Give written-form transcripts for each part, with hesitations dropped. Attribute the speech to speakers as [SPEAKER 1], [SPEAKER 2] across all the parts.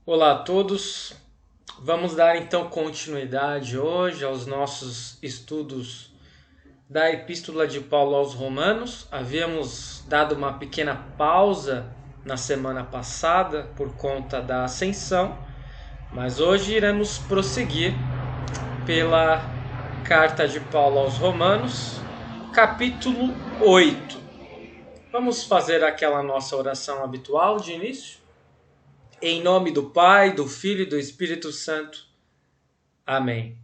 [SPEAKER 1] Olá a todos. Vamos dar então continuidade hoje aos nossos estudos da Epístola de Paulo aos Romanos. Havíamos dado uma pequena pausa na semana passada por conta da Ascensão, mas hoje iremos prosseguir pela carta de Paulo aos Romanos, capítulo 8. Vamos fazer aquela nossa oração habitual de início? Em nome do Pai, do Filho e do Espírito Santo. Amém.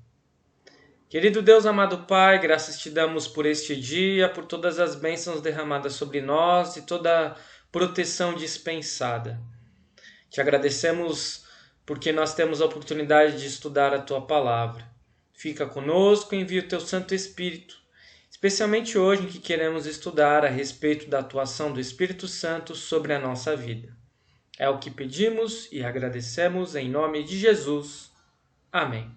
[SPEAKER 1] Querido Deus, amado Pai, graças te damos por este dia, por todas as bênçãos derramadas sobre nós e toda a proteção dispensada. Te agradecemos porque nós temos a oportunidade de estudar a Tua Palavra. Fica conosco e envia o Teu Santo Espírito, especialmente hoje em que queremos estudar a respeito da atuação do Espírito Santo sobre a nossa vida. É o que pedimos e agradecemos em nome de Jesus. Amém.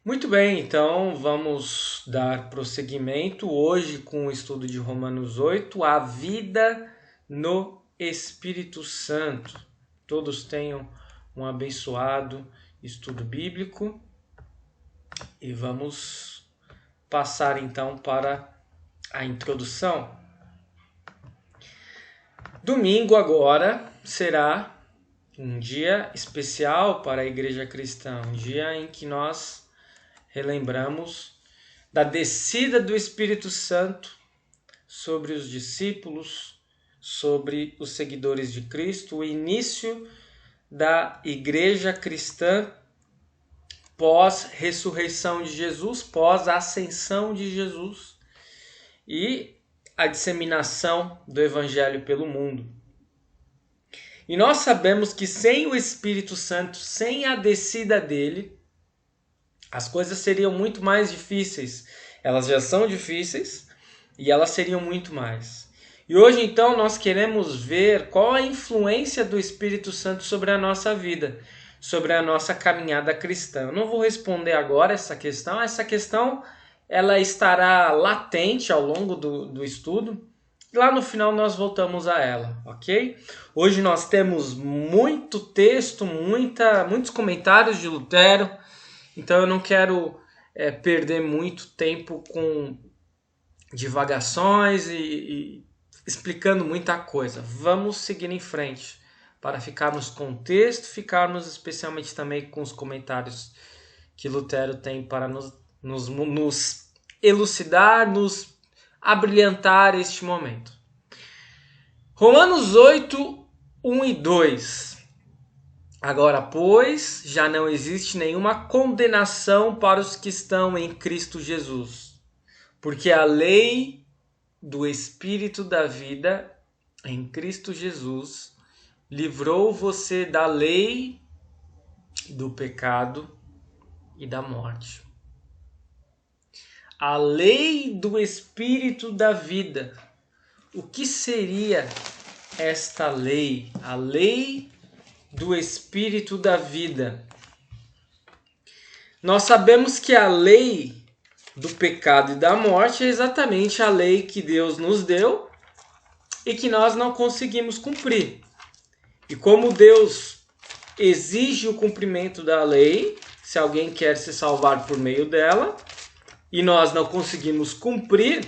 [SPEAKER 1] Muito bem, então vamos dar prosseguimento hoje com o estudo de Romanos 8, a vida no Espírito Santo. Todos tenham um abençoado estudo bíblico e vamos passar então para a introdução. Domingo agora será um dia especial para a Igreja Cristã, um dia em que nós relembramos da descida do Espírito Santo sobre os discípulos, sobre os seguidores de Cristo, o início da Igreja Cristã pós-ressurreição de Jesus, pós-ascensão de Jesus e a disseminação do Evangelho pelo mundo. E nós sabemos que sem o Espírito Santo, sem a descida dele, as coisas seriam muito mais difíceis. Elas já são difíceis e elas seriam muito mais. E hoje então nós queremos ver qual a influência do Espírito Santo sobre a nossa vida, sobre a nossa caminhada cristã. Eu não vou responder agora essa questão ela estará latente ao longo do estudo. Lá no final nós voltamos a ela, ok? Hoje nós temos muito texto, muitos comentários de Lutero, então eu não quero perder muito tempo com divagações e explicando muita coisa. Vamos seguir em frente para ficarmos com o texto, ficarmos especialmente também com os comentários que Lutero tem para nos elucidar, nos abrilhantar este momento. Romanos 8, 1 e 2. Agora, pois, já não existe nenhuma condenação para os que estão em Cristo Jesus, porque a lei do Espírito da vida em Cristo Jesus livrou você da lei do pecado e da morte. A lei do Espírito da vida. O que seria esta lei? A lei do Espírito da vida. Nós sabemos que a lei do pecado e da morte é exatamente a lei que Deus nos deu e que nós não conseguimos cumprir. E como Deus exige o cumprimento da lei, se alguém quer se salvar por meio dela, e nós não conseguimos cumprir,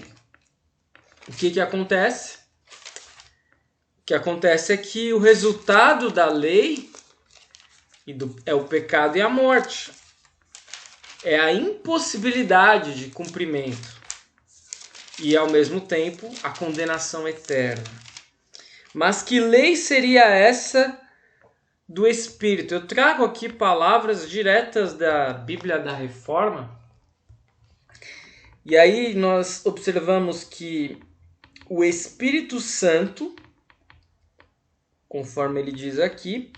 [SPEAKER 1] o que acontece? O que acontece é que o resultado da lei é o pecado e a morte. É a impossibilidade de cumprimento e, ao mesmo tempo, a condenação eterna. Mas que lei seria essa do Espírito? Eu trago aqui palavras diretas da Bíblia da Reforma. E aí nós observamos que o Espírito Santo, conforme ele diz aqui,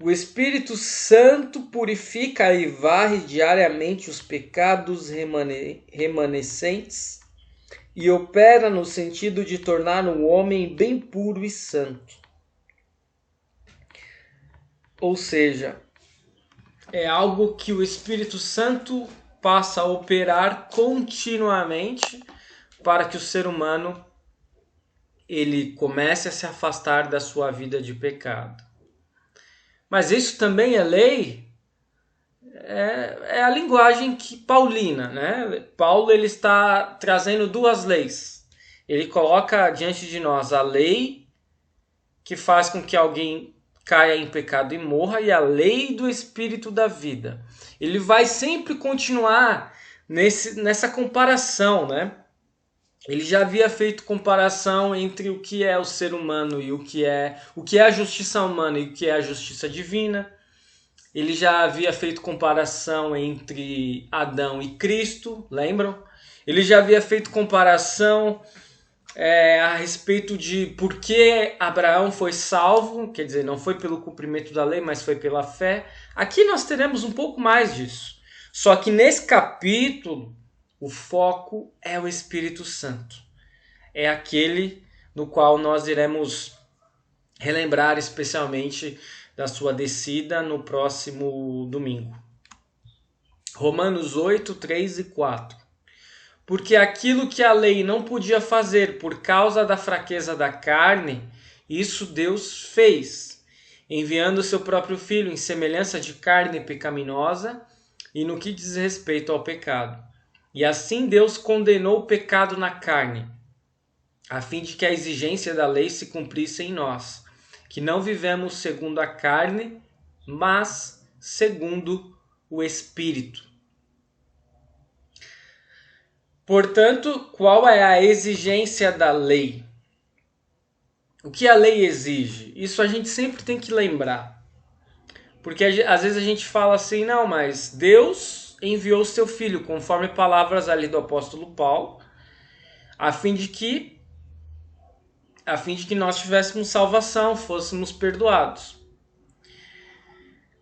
[SPEAKER 1] o Espírito Santo purifica e varre diariamente os pecados remanescentes e opera no sentido de tornar um homem bem puro e santo. Ou seja, é algo que o Espírito Santo passa a operar continuamente para que o ser humano ele comece a se afastar da sua vida de pecado. Mas isso também é lei? É a linguagem paulina, né? Paulo ele está trazendo duas leis. Ele coloca diante de nós a lei que faz com que alguém caia em pecado e morra e a lei do Espírito da vida. Ele vai sempre continuar nessa comparação, né? Ele já havia feito comparação entre o que é o ser humano e o que é a justiça humana e o que é a justiça divina. Ele já havia feito comparação entre Adão e Cristo, lembram? Ele já havia feito comparação a respeito de por que Abraão foi salvo, quer dizer, não foi pelo cumprimento da lei, mas foi pela fé. Aqui nós teremos um pouco mais disso. Só que nesse capítulo, o foco é o Espírito Santo. É aquele no qual nós iremos relembrar especialmente da sua descida no próximo domingo. Romanos 8, 3 e 4. Porque aquilo que a lei não podia fazer por causa da fraqueza da carne, isso Deus fez, enviando seu próprio Filho em semelhança de carne pecaminosa e no que diz respeito ao pecado. E assim Deus condenou o pecado na carne, a fim de que a exigência da lei se cumprisse em nós, que não vivemos segundo a carne, mas segundo o Espírito. Portanto, qual é a exigência da lei? O que a lei exige? Isso a gente sempre tem que lembrar. Porque às vezes a gente fala assim, não, mas Deus enviou seu Filho, conforme palavras ali do apóstolo Paulo, a fim de que nós tivéssemos salvação, fôssemos perdoados.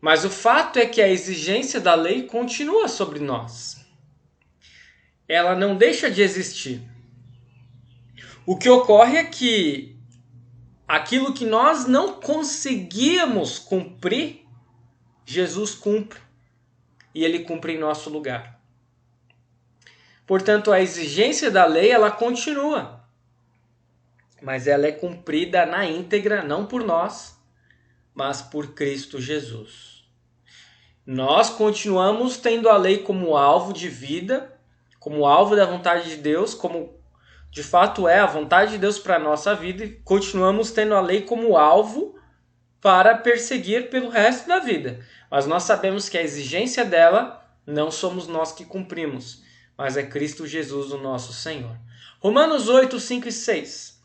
[SPEAKER 1] Mas o fato é que a exigência da lei continua sobre nós. Ela não deixa de existir. O que ocorre é que aquilo que nós não conseguíamos cumprir, Jesus cumpre. E ele cumpre em nosso lugar. Portanto, a exigência da lei, ela continua. Mas ela é cumprida na íntegra, não por nós, mas por Cristo Jesus. Nós continuamos tendo a lei como alvo de vida, como alvo da vontade de Deus, como de fato é a vontade de Deus para a nossa vida, e continuamos tendo a lei como alvo para perseguir pelo resto da vida. Mas nós sabemos que a exigência dela não somos nós que cumprimos, mas é Cristo Jesus, o nosso Senhor. Romanos 8, 5 e 6.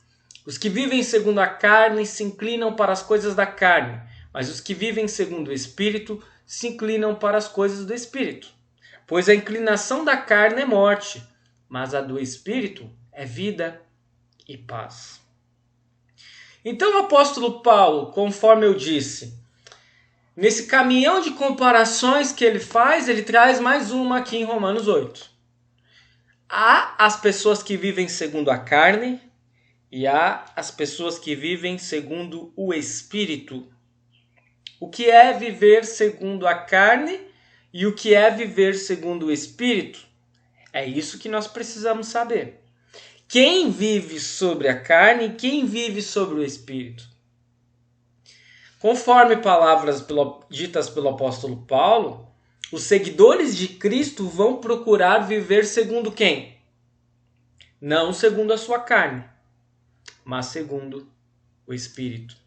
[SPEAKER 1] Os que vivem segundo a carne se inclinam para as coisas da carne, mas os que vivem segundo o Espírito se inclinam para as coisas do Espírito. Pois a inclinação da carne é morte, mas a do Espírito é vida e paz. Então o apóstolo Paulo, conforme eu disse, nesse caminhão de comparações que ele faz, ele traz mais uma aqui em Romanos 8. Há as pessoas que vivem segundo a carne e há as pessoas que vivem segundo o Espírito. O que é viver segundo a carne e o que é viver segundo o Espírito? É isso que nós precisamos saber. Quem vive sobre a carne e quem vive sobre o Espírito? Conforme palavras ditas pelo apóstolo Paulo, os seguidores de Cristo vão procurar viver segundo quem? Não segundo a sua carne, mas segundo o Espírito.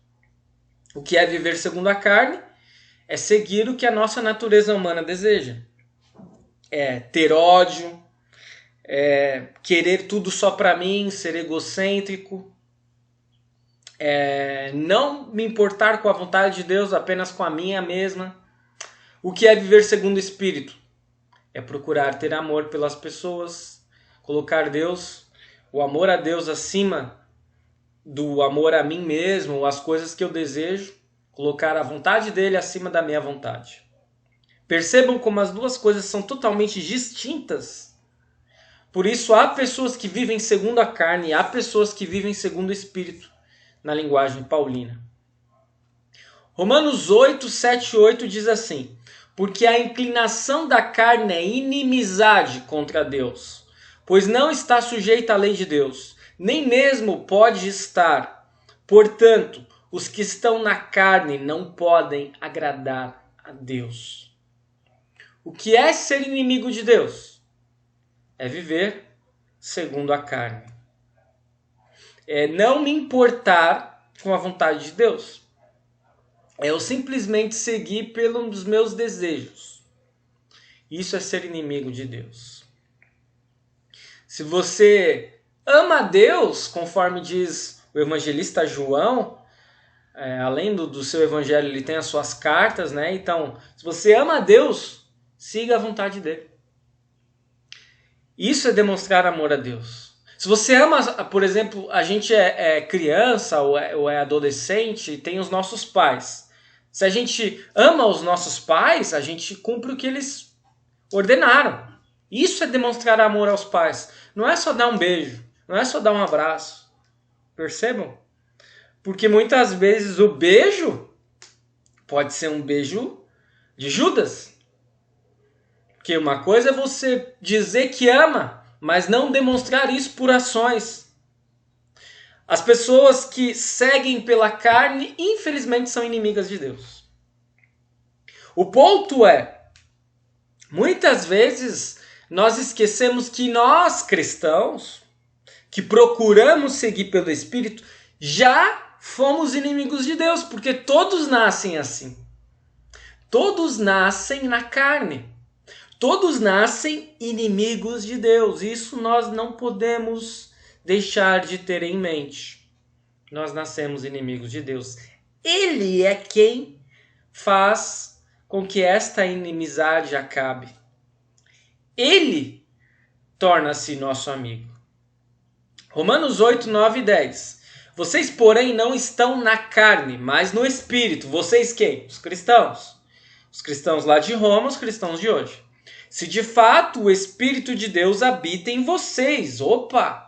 [SPEAKER 1] O que é viver segundo a carne? É seguir o que a nossa natureza humana deseja. É ter ódio, querer tudo só para mim, ser egocêntrico, não me importar com a vontade de Deus, apenas com a minha mesma. O que é viver segundo o Espírito? É procurar ter amor pelas pessoas, colocar o amor a Deus acima do amor a mim mesmo, as coisas que eu desejo, colocar a vontade dele acima da minha vontade. Percebam como as duas coisas são totalmente distintas. Por isso, há pessoas que vivem segundo a carne e há pessoas que vivem segundo o Espírito, na linguagem paulina. Romanos 8, 7 e 8 diz assim: porque a inclinação da carne é inimizade contra Deus, pois não está sujeita à lei de Deus, nem mesmo pode estar. Portanto, os que estão na carne não podem agradar a Deus. O que é ser inimigo de Deus? É viver segundo a carne. É não me importar com a vontade de Deus. É eu simplesmente seguir pelos meus desejos. Isso é ser inimigo de Deus. Se você ama a Deus, conforme diz o evangelista João, além do seu evangelho, ele tem as suas cartas, né? Então, se você ama a Deus, siga a vontade dele. Isso é demonstrar amor a Deus. Se você ama, por exemplo, a gente é criança ou é adolescente e tem os nossos pais. Se a gente ama os nossos pais, a gente cumpre o que eles ordenaram. Isso é demonstrar amor aos pais. Não é só dar um beijo, não é só dar um abraço. Percebam? Porque muitas vezes o beijo pode ser um beijo de Judas. Porque uma coisa é você dizer que ama, mas não demonstrar isso por ações. As pessoas que seguem pela carne, infelizmente, são inimigas de Deus. O ponto é, muitas vezes nós esquecemos que nós, cristãos, que procuramos seguir pelo Espírito, já fomos inimigos de Deus, porque todos nascem assim. Todos nascem na carne. Todos nascem inimigos de Deus. Isso nós não podemos deixar de ter em mente. Nós nascemos inimigos de Deus. Ele é quem faz com que esta inimizade acabe. Ele torna-se nosso amigo. Romanos 8, 9 e 10. Vocês, porém, não estão na carne, mas no Espírito. Vocês quem? Os cristãos. Os cristãos lá de Roma, os cristãos de hoje. Se de fato o Espírito de Deus habita em vocês. Opa!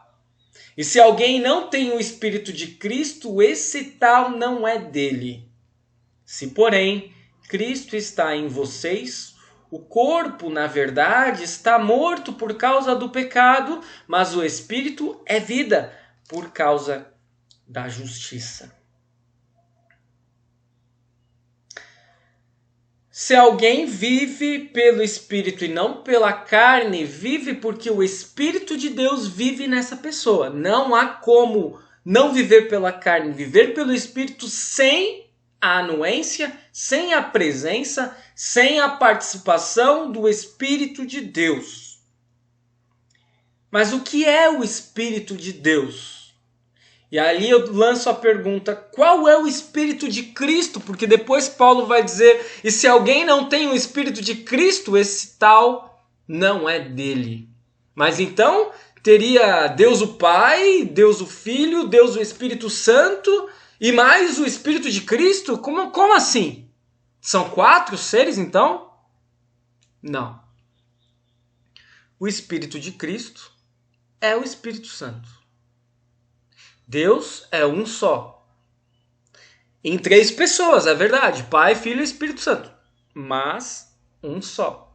[SPEAKER 1] E se alguém não tem o Espírito de Cristo, esse tal não é dele. Se, porém, Cristo está em vocês, o corpo, na verdade, está morto por causa do pecado, mas o Espírito é vida por causa da justiça. Se alguém vive pelo Espírito e não pela carne, vive porque o Espírito de Deus vive nessa pessoa. Não há como não viver pela carne, viver pelo Espírito sem a anuência, sem a presença, sem a participação do Espírito de Deus. Mas o que é o Espírito de Deus? E ali eu lanço a pergunta, qual é o Espírito de Cristo? Porque depois Paulo vai dizer, e se alguém não tem o Espírito de Cristo, esse tal não é dele. Mas então teria Deus o Pai, Deus o Filho, Deus o Espírito Santo e mais o Espírito de Cristo? Como assim? São 4 seres então? Não. O Espírito de Cristo é o Espírito Santo. Deus é um só. Em 3 pessoas, é verdade. Pai, Filho e Espírito Santo. Mas um só.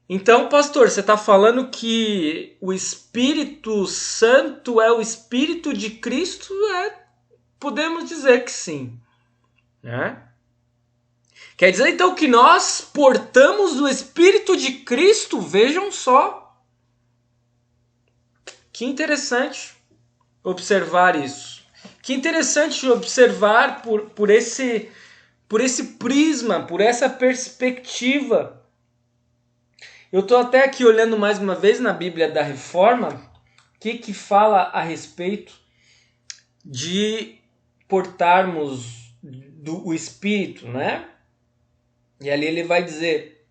[SPEAKER 1] Então, pastor, você está falando que o Espírito Santo é o Espírito de Cristo? Podemos dizer que sim. Né? Quer dizer então que nós portamos o Espírito de Cristo? Vejam só. Que interessante observar isso. Que interessante observar por esse prisma, por essa perspectiva. Eu estou até aqui olhando mais uma vez na Bíblia da Reforma, que fala a respeito de portarmos o Espírito, né? E ali ele vai dizer,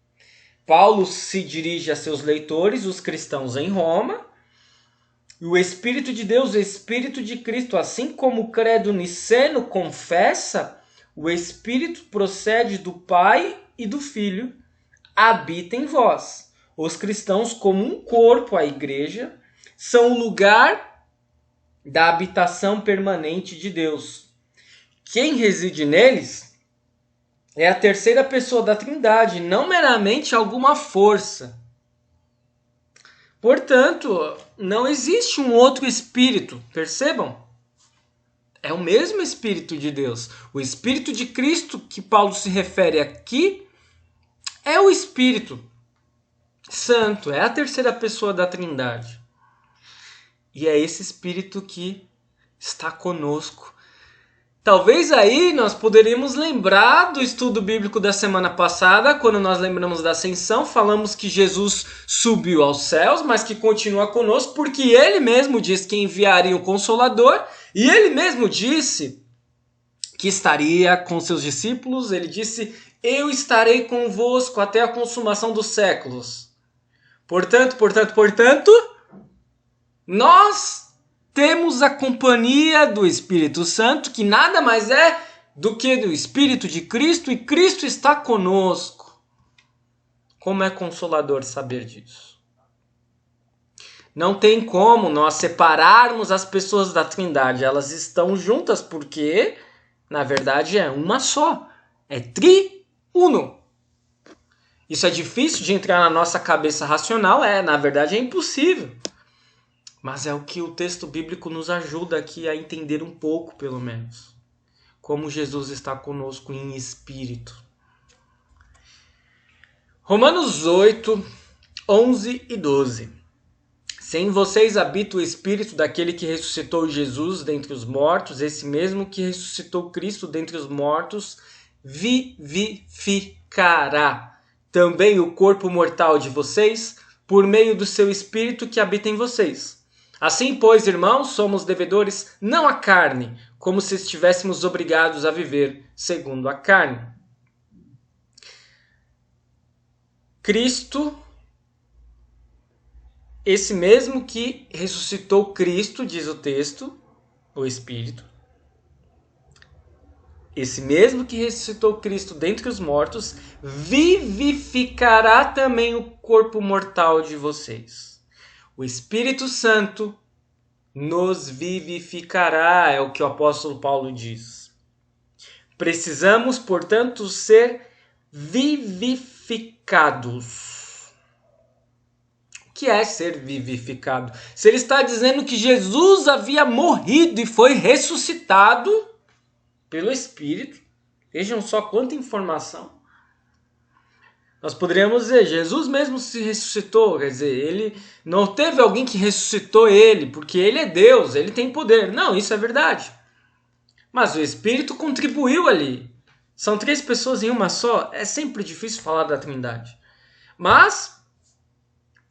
[SPEAKER 1] Paulo se dirige a seus leitores, os cristãos em Roma, e o Espírito de Deus, o Espírito de Cristo, assim como o credo niceno confessa, o Espírito procede do Pai e do Filho, habita em vós. Os cristãos, como um corpo, a igreja, são o lugar da habitação permanente de Deus. Quem reside neles é a terceira pessoa da Trindade, não meramente alguma força. Portanto, não existe um outro Espírito, percebam? É o mesmo Espírito de Deus. O Espírito de Cristo que Paulo se refere aqui é o Espírito Santo, é a terceira pessoa da Trindade. E é esse Espírito que está conosco. Talvez aí nós poderíamos lembrar do estudo bíblico da semana passada, quando nós lembramos da ascensão, falamos que Jesus subiu aos céus, mas que continua conosco, porque ele mesmo disse que enviaria o Consolador, e ele mesmo disse que estaria com seus discípulos, ele disse, eu estarei convosco até a consumação dos séculos. Portanto, nós temos a companhia do Espírito Santo, que nada mais é do que do Espírito de Cristo, e Cristo está conosco. Como é consolador saber disso. Não tem como nós separarmos as pessoas da Trindade. Elas estão juntas porque, na verdade, é uma só. É triuno. Isso é difícil de entrar na nossa cabeça racional, na verdade é impossível. Mas é o que o texto bíblico nos ajuda aqui a entender um pouco, pelo menos. Como Jesus está conosco em espírito. Romanos 8, 11 e 12. Se em vocês habita o espírito daquele que ressuscitou Jesus dentre os mortos, esse mesmo que ressuscitou Cristo dentre os mortos, vivificará também o corpo mortal de vocês, por meio do seu espírito que habita em vocês. Assim, pois, irmãos, somos devedores não à carne, como se estivéssemos obrigados a viver segundo a carne. Cristo, esse mesmo que ressuscitou Cristo, diz o texto, o Espírito, esse mesmo que ressuscitou Cristo dentre os mortos, vivificará também o corpo mortal de vocês. O Espírito Santo nos vivificará, é o que o apóstolo Paulo diz. Precisamos, portanto, ser vivificados. O que é ser vivificado? Se ele está dizendo que Jesus havia morrido e foi ressuscitado pelo Espírito, vejam só quanta informação. Nós poderíamos dizer, Jesus mesmo se ressuscitou, quer dizer, ele não teve alguém que ressuscitou ele, porque ele é Deus, ele tem poder. Não, isso é verdade. Mas o Espírito contribuiu ali. São 3 pessoas em uma só, é sempre difícil falar da Trindade. Mas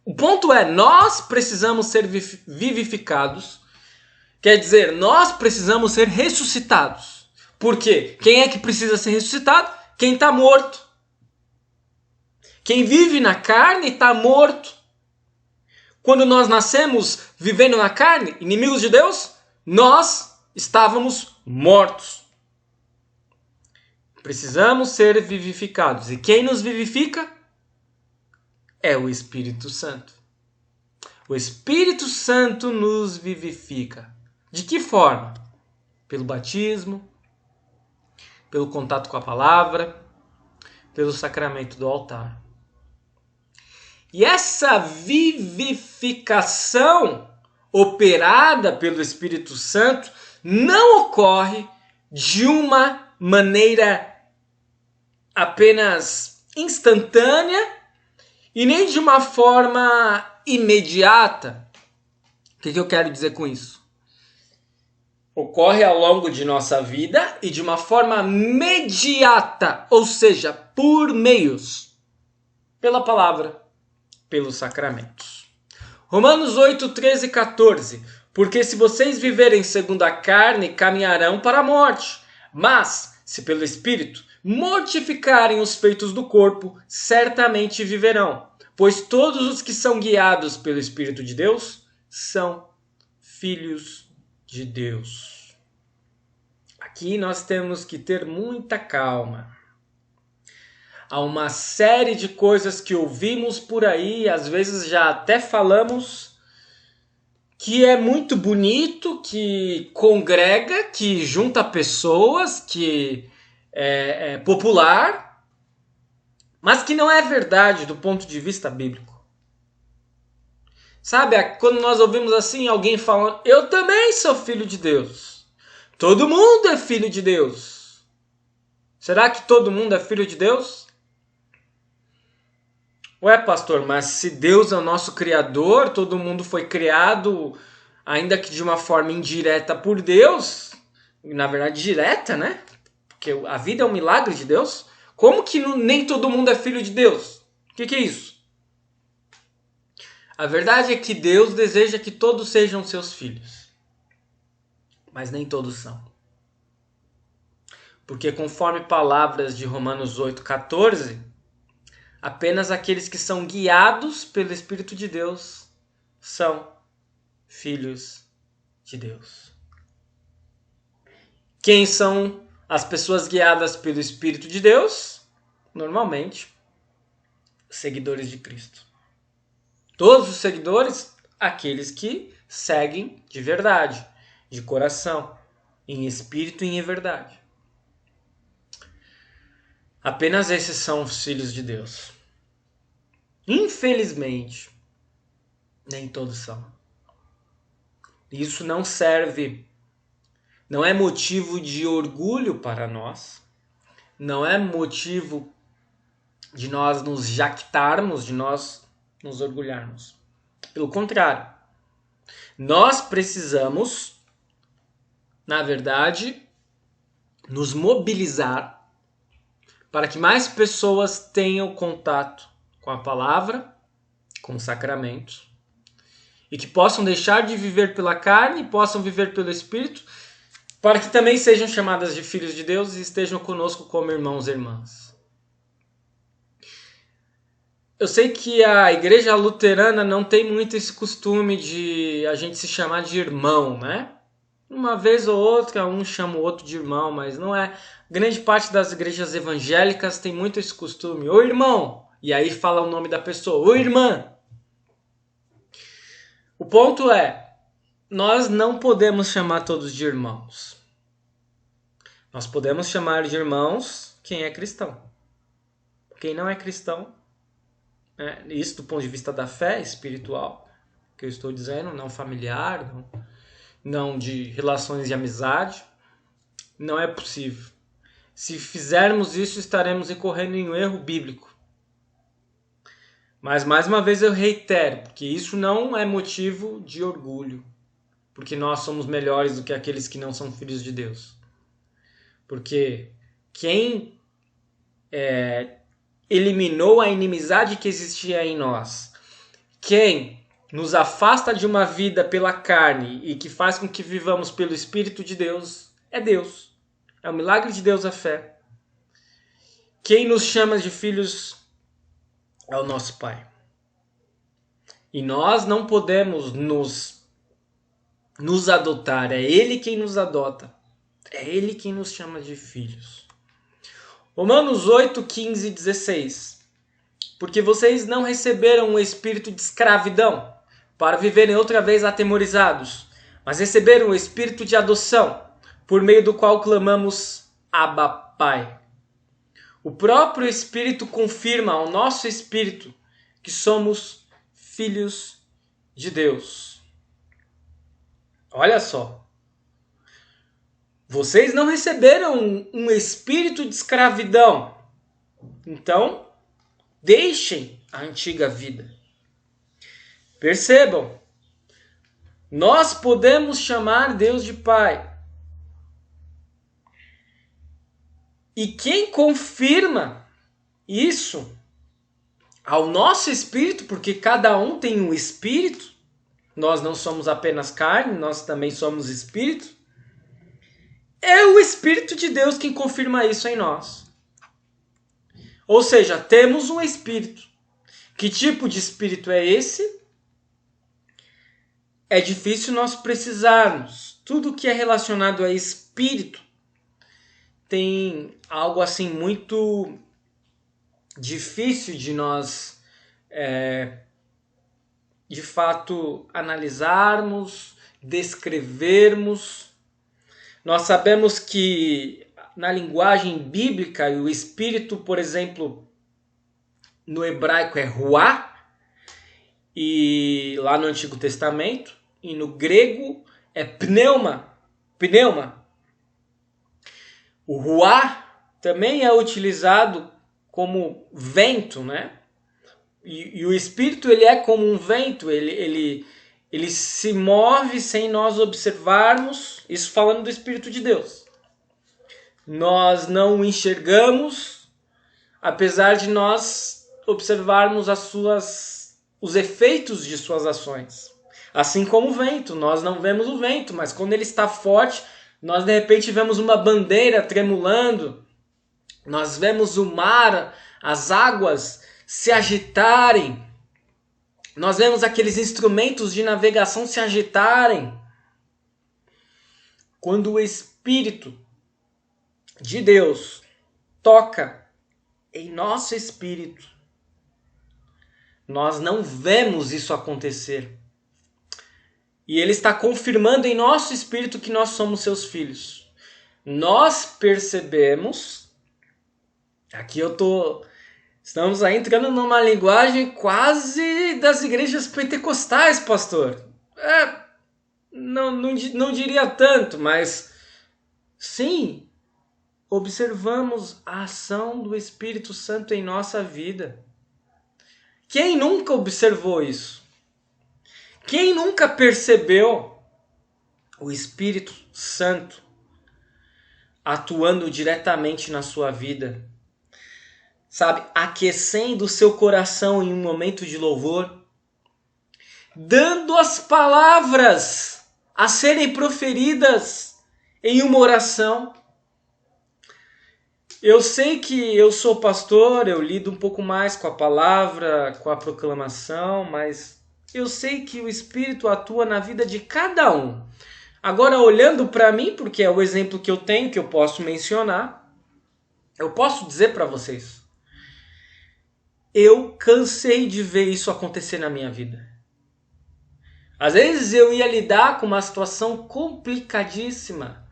[SPEAKER 1] o ponto é, nós precisamos ser vivificados, quer dizer, nós precisamos ser ressuscitados. Por quê? Quem é que precisa ser ressuscitado? Quem está morto. Quem vive na carne está morto. Quando nós nascemos vivendo na carne, inimigos de Deus, nós estávamos mortos. Precisamos ser vivificados. E quem nos vivifica? É o Espírito Santo. O Espírito Santo nos vivifica. De que forma? Pelo batismo, pelo contato com a palavra, pelo sacramento do altar. E essa vivificação operada pelo Espírito Santo não ocorre de uma maneira apenas instantânea e nem de uma forma imediata. O que eu quero dizer com isso? Ocorre ao longo de nossa vida e de uma forma imediata, ou seja, por meios, pela palavra, pelos sacramentos. Romanos 8, 13 e 14. Porque se vocês viverem segundo a carne, caminharão para a morte. Mas, se pelo Espírito mortificarem os feitos do corpo, certamente viverão. Pois todos os que são guiados pelo Espírito de Deus são filhos de Deus. Aqui nós temos que ter muita calma. Há uma série de coisas que ouvimos por aí, às vezes já até falamos, que é muito bonito, que congrega, que junta pessoas, que é popular, mas que não é verdade do ponto de vista bíblico. Sabe, quando nós ouvimos assim alguém falando, eu também sou filho de Deus. Todo mundo é filho de Deus. Será que todo mundo é filho de Deus? Ué, pastor, mas se Deus é o nosso Criador, todo mundo foi criado, ainda que de uma forma indireta por Deus, na verdade direta, né? Porque a vida é um milagre de Deus. Como que nem todo mundo é filho de Deus? O que é isso? A verdade é que Deus deseja que todos sejam seus filhos. Mas nem todos são. Porque conforme palavras de Romanos 8,14, apenas aqueles que são guiados pelo Espírito de Deus são filhos de Deus. Quem são as pessoas guiadas pelo Espírito de Deus? Normalmente, seguidores de Cristo. Todos os seguidores, aqueles que seguem de verdade, de coração, em espírito e em verdade. Apenas esses são os filhos de Deus. Infelizmente, nem todos são. Isso não serve, não é motivo de orgulho para nós, não é motivo de nós nos jactarmos, de nós nos orgulharmos. Pelo contrário, nós precisamos, na verdade, nos mobilizar para que mais pessoas tenham contato com a palavra, com os sacramentos, e que possam deixar de viver pela carne e possam viver pelo Espírito, para que também sejam chamadas de filhos de Deus e estejam conosco como irmãos e irmãs. Eu sei que a igreja luterana não tem muito esse costume de a gente se chamar de irmão, né? Uma vez ou outra, um chama o outro de irmão, mas não é. Grande parte das igrejas evangélicas tem muito esse costume. Ô irmão! E aí fala o nome da pessoa. Ô irmã! O ponto é, nós não podemos chamar todos de irmãos. Nós podemos chamar de irmãos quem é cristão. Quem não é cristão, isso do ponto de vista da fé espiritual, que eu estou dizendo, não familiar, não de relações de amizade, não é possível. Se fizermos isso, estaremos incorrendo em um erro bíblico. Mas, mais uma vez, eu reitero, porque isso não é motivo de orgulho, porque nós somos melhores do que aqueles que não são filhos de Deus. Porque quem eliminou a inimizade que existia em nós, quem nos afasta de uma vida pela carne e que faz com que vivamos pelo Espírito de Deus, é Deus. É o milagre de Deus a fé. Quem nos chama de filhos é o nosso Pai. E nós não podemos nos adotar. É Ele quem nos adota. É Ele quem nos chama de filhos. Romanos 8, 15 e 16. Porque vocês não receberam um espírito de escravidão para viverem outra vez atemorizados, mas receberam o espírito de adoção, por meio do qual clamamos Abba, Pai. O próprio Espírito confirma ao nosso espírito que somos filhos de Deus. Olha só. Vocês não receberam um espírito de escravidão. Então, deixem a antiga vida. Percebam, nós podemos chamar Deus de Pai. E quem confirma isso ao nosso espírito, porque cada um tem um espírito, nós não somos apenas carne, nós também somos espírito, é o Espírito de Deus quem confirma isso em nós. Ou seja, temos um espírito. Que tipo de espírito é esse? É difícil nós precisarmos. Tudo que é relacionado a espírito tem algo assim muito difícil de nós de fato analisarmos, descrevermos. Nós sabemos que na linguagem bíblica o espírito, por exemplo, no hebraico é ruá, e lá no Antigo Testamento, e no grego é pneuma. Pneuma. O ruá também é utilizado como vento, né? E o Espírito, ele é como um vento, ele se move sem nós observarmos, isso falando do Espírito de Deus. Nós não o enxergamos, apesar de nós observarmos os efeitos de suas ações. Assim como o vento, nós não vemos o vento, mas quando ele está forte, nós de repente vemos uma bandeira tremulando, nós vemos o mar, as águas se agitarem, nós vemos aqueles instrumentos de navegação se agitarem. Quando o Espírito de Deus toca em nosso espírito, nós não vemos isso acontecer. E ele está confirmando em nosso espírito que nós somos seus filhos. Nós percebemos, aqui estamos aí entrando numa linguagem quase das igrejas pentecostais, pastor. Não diria tanto, mas sim, observamos a ação do Espírito Santo em nossa vida. Quem nunca observou isso? Quem nunca percebeu o Espírito Santo atuando diretamente na sua vida? Sabe, aquecendo o seu coração em um momento de louvor, dando as palavras a serem proferidas em uma oração. Eu sei que eu sou pastor, eu lido um pouco mais com a palavra, com a proclamação, mas eu sei que o Espírito atua na vida de cada um. Agora, olhando para mim, porque é o exemplo que eu tenho, que eu posso mencionar, eu posso dizer para vocês, eu cansei de ver isso acontecer na minha vida. Às vezes eu ia lidar com uma situação complicadíssima,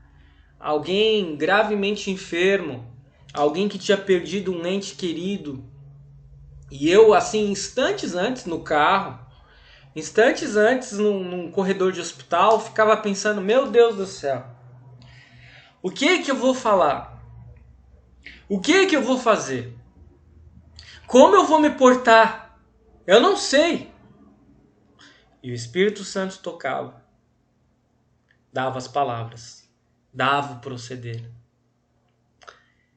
[SPEAKER 1] alguém gravemente enfermo, alguém que tinha perdido um ente querido, e eu, assim, instantes antes no carro, instantes antes num corredor de hospital, ficava pensando, meu Deus do céu, o que é que eu vou falar? O que é que eu vou fazer? Como eu vou me portar? Eu não sei. E o Espírito Santo tocava, dava as palavras, dava o proceder,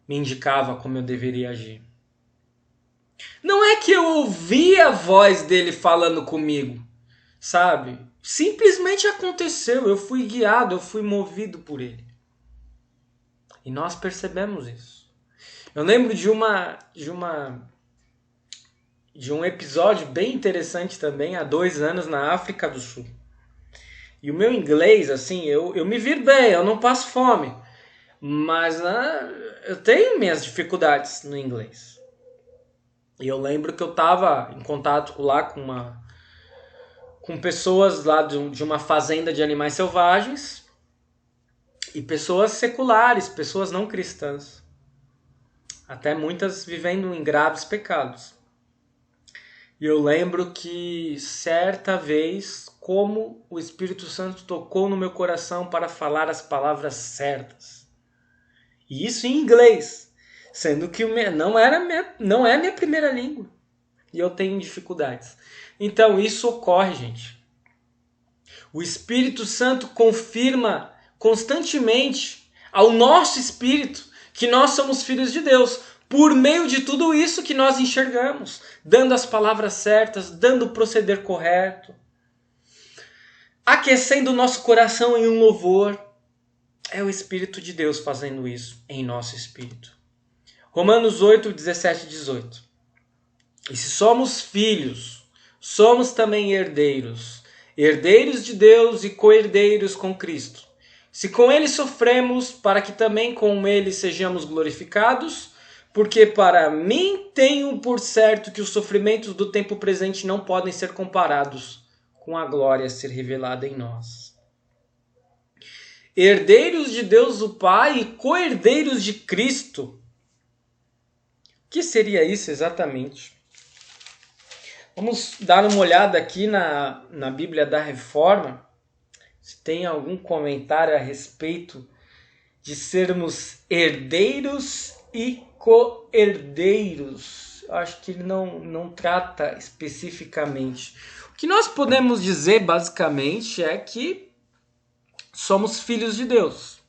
[SPEAKER 1] me indicava como eu deveria agir. Não é que eu ouvi a voz dele falando comigo, sabe? Simplesmente aconteceu, eu fui guiado, eu fui movido por ele. E nós percebemos isso. Eu lembro de um episódio bem interessante também, há 2 anos na África do Sul. E o meu inglês, assim, eu me viro bem, eu não passo fome. Mas eu tenho minhas dificuldades no inglês. E eu lembro que eu estava em contato lá com pessoas lá de uma fazenda de animais selvagens e pessoas seculares, pessoas não cristãs. Até muitas vivendo em graves pecados. E eu lembro que certa vez, como o Espírito Santo tocou no meu coração para falar as palavras certas. E isso em inglês, sendo que não é minha primeira língua. E eu tenho dificuldades. Então isso ocorre, gente. O Espírito Santo confirma constantemente ao nosso espírito que nós somos filhos de Deus. Por meio de tudo isso que nós enxergamos, dando as palavras certas, dando o proceder correto, aquecendo o nosso coração em um louvor. É o Espírito de Deus fazendo isso em nosso espírito. Romanos 8, 17 e 18. E se somos filhos, somos também herdeiros, herdeiros de Deus e co-herdeiros com Cristo. Se com ele sofremos, para que também com ele sejamos glorificados, porque para mim tenho por certo que os sofrimentos do tempo presente não podem ser comparados com a glória a ser revelada em nós. Herdeiros de Deus o Pai e co-herdeiros de Cristo. O que seria isso exatamente? Vamos dar uma olhada aqui na Bíblia da Reforma, se tem algum comentário a respeito de sermos herdeiros e co-herdeiros. Acho que ele não trata especificamente. O que nós podemos dizer basicamente é que somos filhos de Deus.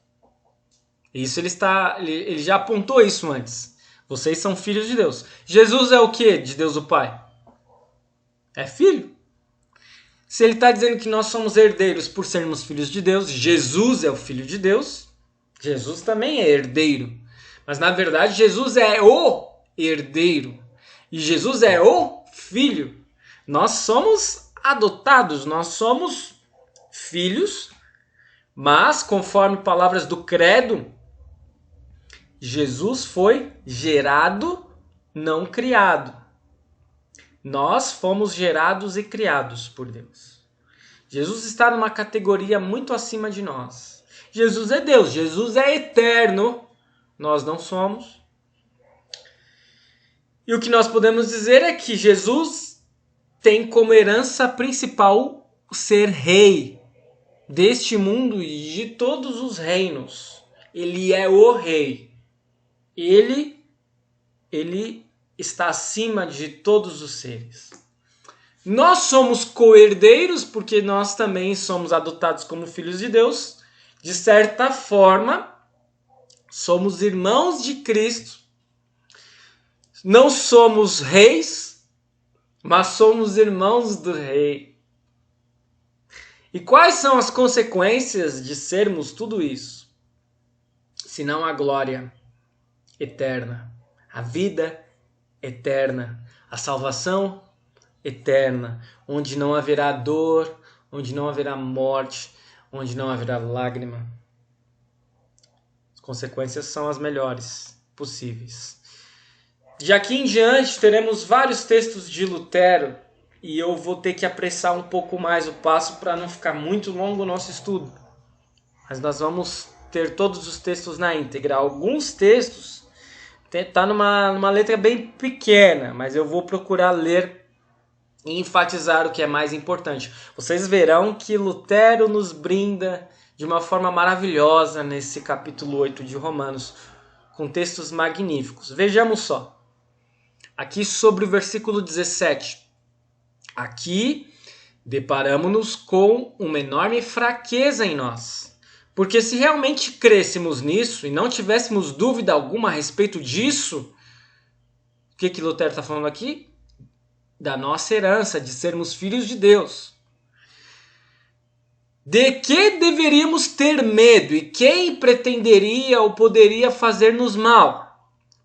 [SPEAKER 1] Isso ele já apontou isso antes. Vocês são filhos de Deus. Jesus é o que de Deus o Pai? É filho. Se ele está dizendo que nós somos herdeiros por sermos filhos de Deus, Jesus é o filho de Deus, Jesus também é herdeiro. Mas na verdade Jesus é o herdeiro. E Jesus é o filho. Nós somos adotados, nós somos filhos, mas conforme palavras do credo, Jesus foi gerado, não criado. Nós fomos gerados e criados por Deus. Jesus está numa categoria muito acima de nós. Jesus é Deus, Jesus é eterno, nós não somos. E o que nós podemos dizer é que Jesus tem como herança principal ser rei deste mundo e de todos os reinos. Ele é o rei. Ele está acima de todos os seres. Nós somos co-herdeiros porque nós também somos adotados como filhos de Deus. De certa forma, somos irmãos de Cristo. Não somos reis, mas somos irmãos do rei. E quais são as consequências de sermos tudo isso? Senão a glória eterna, a vida eterna, a salvação eterna, onde não haverá dor, onde não haverá morte, onde não haverá lágrima. As consequências são as melhores possíveis. De aqui em diante teremos vários textos de Lutero e eu vou ter que apressar um pouco mais o passo para não ficar muito longo o nosso estudo. Mas nós vamos ter todos os textos na íntegra. Alguns textos tá numa letra bem pequena, mas eu vou procurar ler e enfatizar o que é mais importante. Vocês verão que Lutero nos brinda de uma forma maravilhosa nesse capítulo 8 de Romanos, com textos magníficos. Vejamos só. Aqui sobre o versículo 17. Aqui deparamos-nos com uma enorme fraqueza em nós. Porque se realmente crêssemos nisso e não tivéssemos dúvida alguma a respeito disso, o que Lutero está falando aqui? Da nossa herança, de sermos filhos de Deus. De que deveríamos ter medo e quem pretenderia ou poderia fazer-nos mal?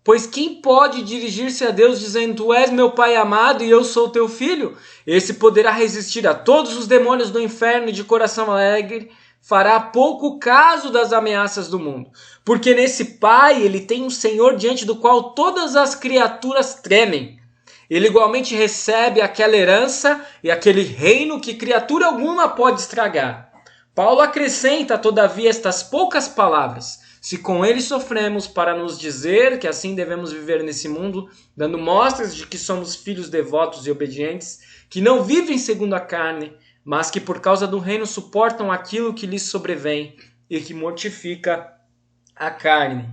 [SPEAKER 1] Pois quem pode dirigir-se a Deus dizendo, tu és meu Pai amado e eu sou teu filho? Esse poderá resistir a todos os demônios do inferno e de coração alegre fará pouco caso das ameaças do mundo. Porque nesse Pai ele tem um Senhor diante do qual todas as criaturas tremem. Ele igualmente recebe aquela herança e aquele reino que criatura alguma pode estragar. Paulo acrescenta, todavia, estas poucas palavras. Se com ele sofremos para nos dizer que assim devemos viver nesse mundo, dando mostras de que somos filhos devotos e obedientes, que não vivem segundo a carne, mas que por causa do reino suportam aquilo que lhes sobrevém e que mortifica a carne.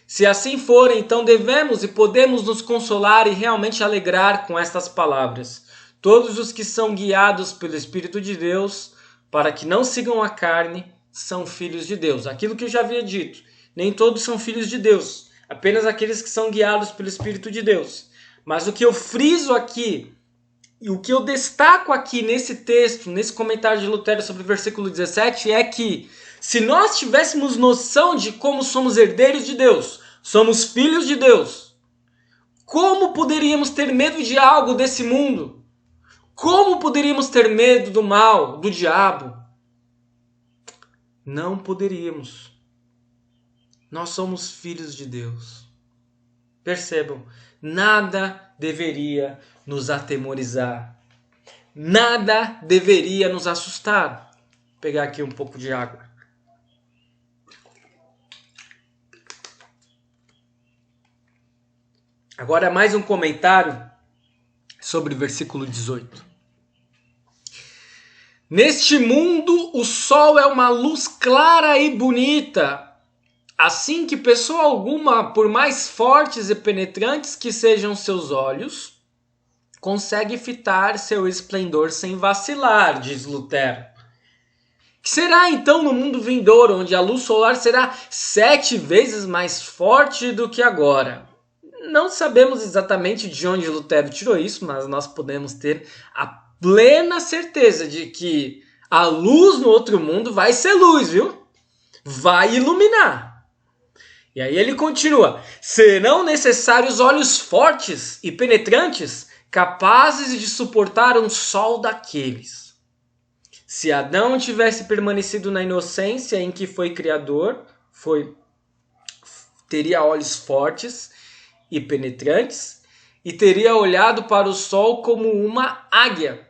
[SPEAKER 1] Se assim for, então devemos e podemos nos consolar e realmente alegrar com estas palavras. Todos os que são guiados pelo Espírito de Deus, para que não sigam a carne, são filhos de Deus. Aquilo que eu já havia dito, nem todos são filhos de Deus, apenas aqueles que são guiados pelo Espírito de Deus. Mas o que eu friso aqui, e o que eu destaco aqui nesse texto, nesse comentário de Lutero sobre o versículo 17, é que se nós tivéssemos noção de como somos herdeiros de Deus, somos filhos de Deus, como poderíamos ter medo de algo desse mundo? Como poderíamos ter medo do mal, do diabo? Não poderíamos. Nós somos filhos de Deus. Percebam, nada deveria nos atemorizar. Nada deveria nos assustar. Vou pegar aqui um pouco de água. Agora mais um comentário sobre o versículo 18. Neste mundo, o sol é uma luz clara e bonita, assim que pessoa alguma, por mais fortes e penetrantes que sejam seus olhos, consegue fitar seu esplendor sem vacilar, diz Lutero. Que será então no mundo vindouro, onde a luz solar será 7 vezes mais forte do que agora? Não sabemos exatamente de onde Lutero tirou isso, mas nós podemos ter a plena certeza de que a luz no outro mundo vai ser luz, viu? Vai iluminar. E aí ele continua: serão necessários olhos fortes e penetrantes, capazes de suportar um sol daqueles. Se Adão tivesse permanecido na inocência em que foi criador, teria olhos fortes e penetrantes e teria olhado para o sol como uma águia.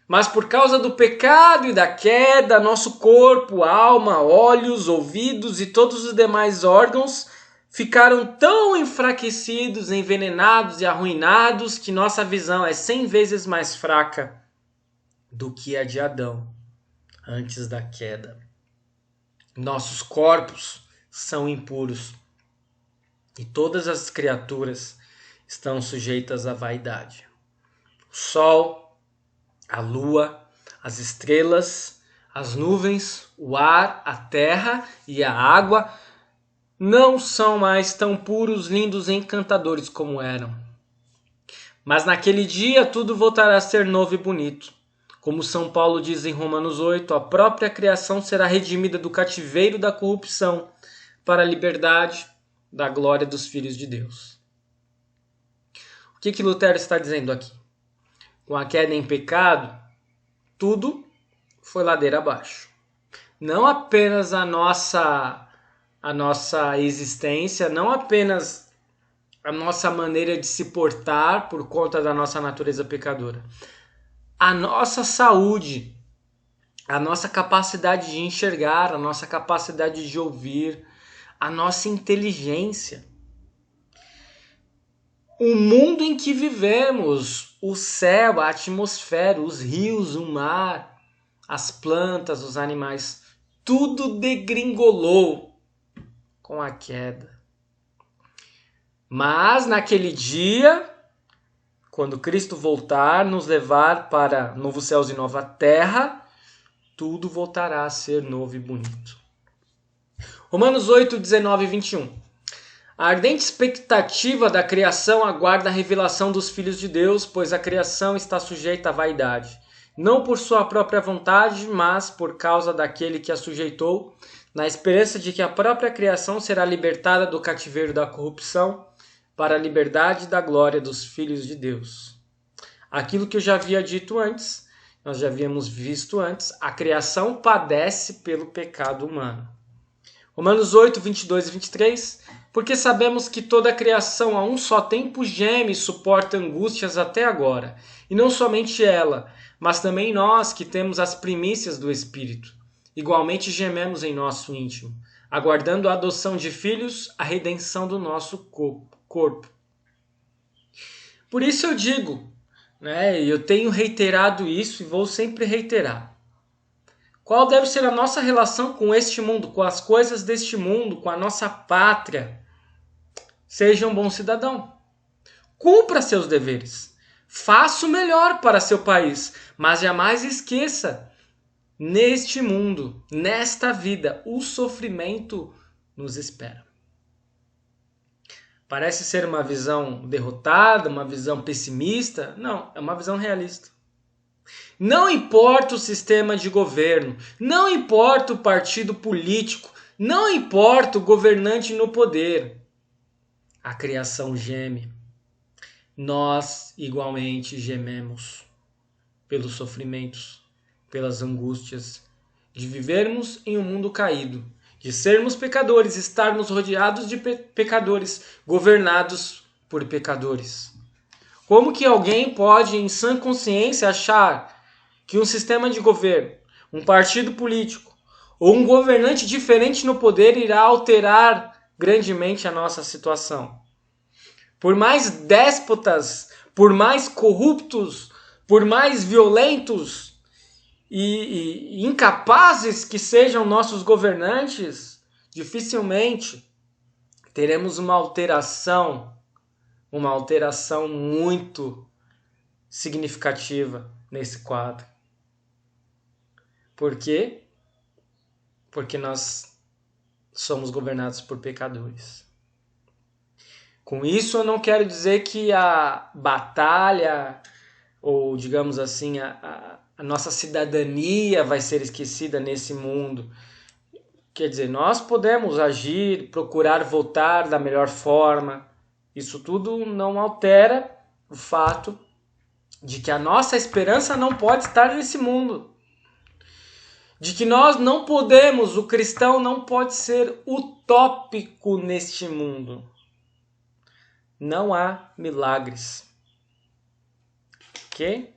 [SPEAKER 1] Mas por causa do pecado e da queda, nosso corpo, alma, olhos, ouvidos e todos os demais órgãos ficaram tão enfraquecidos, envenenados e arruinados que nossa visão é 100 vezes mais fraca do que a de Adão antes da queda. Nossos corpos são impuros e todas as criaturas estão sujeitas à vaidade. O sol, a lua, as estrelas, as nuvens, o ar, a terra e a água não são mais tão puros, lindos e encantadores como eram. Mas naquele dia tudo voltará a ser novo e bonito. Como São Paulo diz em Romanos 8, a própria criação será redimida do cativeiro da corrupção para a liberdade da glória dos filhos de Deus. O que Lutero está dizendo aqui? Com a queda em pecado, tudo foi ladeira abaixo. Não apenas a nossa existência, não apenas a nossa maneira de se portar por conta da nossa natureza pecadora. A nossa saúde, a nossa capacidade de enxergar, a nossa capacidade de ouvir, a nossa inteligência. O mundo em que vivemos, o céu, a atmosfera, os rios, o mar, as plantas, os animais, tudo degringolou com a queda. Mas naquele dia, quando Cristo voltar, nos levar para novos céus e nova terra, tudo voltará a ser novo e bonito. Romanos 8, 19 e 21. A ardente expectativa da criação aguarda a revelação dos filhos de Deus, pois a criação está sujeita à vaidade, não por sua própria vontade, mas por causa daquele que a sujeitou, na esperança de que a própria criação será libertada do cativeiro da corrupção para a liberdade da glória dos filhos de Deus. Aquilo que eu já havia dito antes, nós já havíamos visto antes, a criação padece pelo pecado humano. Romanos 8, 22 e 23, porque sabemos que toda a criação a um só tempo geme e suporta angústias até agora, e não somente ela, mas também nós que temos as primícias do Espírito. Igualmente gememos em nosso íntimo, aguardando a adoção de filhos, a redenção do nosso corpo. Por isso eu digo, eu tenho reiterado isso e vou sempre reiterar. Qual deve ser a nossa relação com este mundo, com as coisas deste mundo, com a nossa pátria? Seja um bom cidadão. Cumpra seus deveres. Faça o melhor para seu país, mas jamais esqueça, neste mundo, nesta vida, o sofrimento nos espera. Parece ser uma visão derrotada, uma visão pessimista. Não, é uma visão realista. Não importa o sistema de governo, não importa o partido político, não importa o governante no poder. A criação geme. Nós, igualmente, gememos pelos sofrimentos, pelas angústias, de vivermos em um mundo caído, de sermos pecadores, estarmos rodeados de pecadores, governados por pecadores. Como que alguém pode, em sã consciência, achar que um sistema de governo, um partido político ou um governante diferente no poder irá alterar grandemente a nossa situação? Por mais déspotas, por mais corruptos, por mais violentos e incapazes que sejam nossos governantes, dificilmente teremos uma alteração muito significativa nesse quadro. Por quê? Porque nós somos governados por pecadores. Com isso eu não quero dizer que a batalha, ou digamos assim, a nossa cidadania vai ser esquecida nesse mundo. Quer dizer, nós podemos agir, procurar votar da melhor forma. Isso tudo não altera o fato de que a nossa esperança não pode estar nesse mundo. De que nós não podemos, o cristão não pode ser utópico neste mundo. Não há milagres. Ok?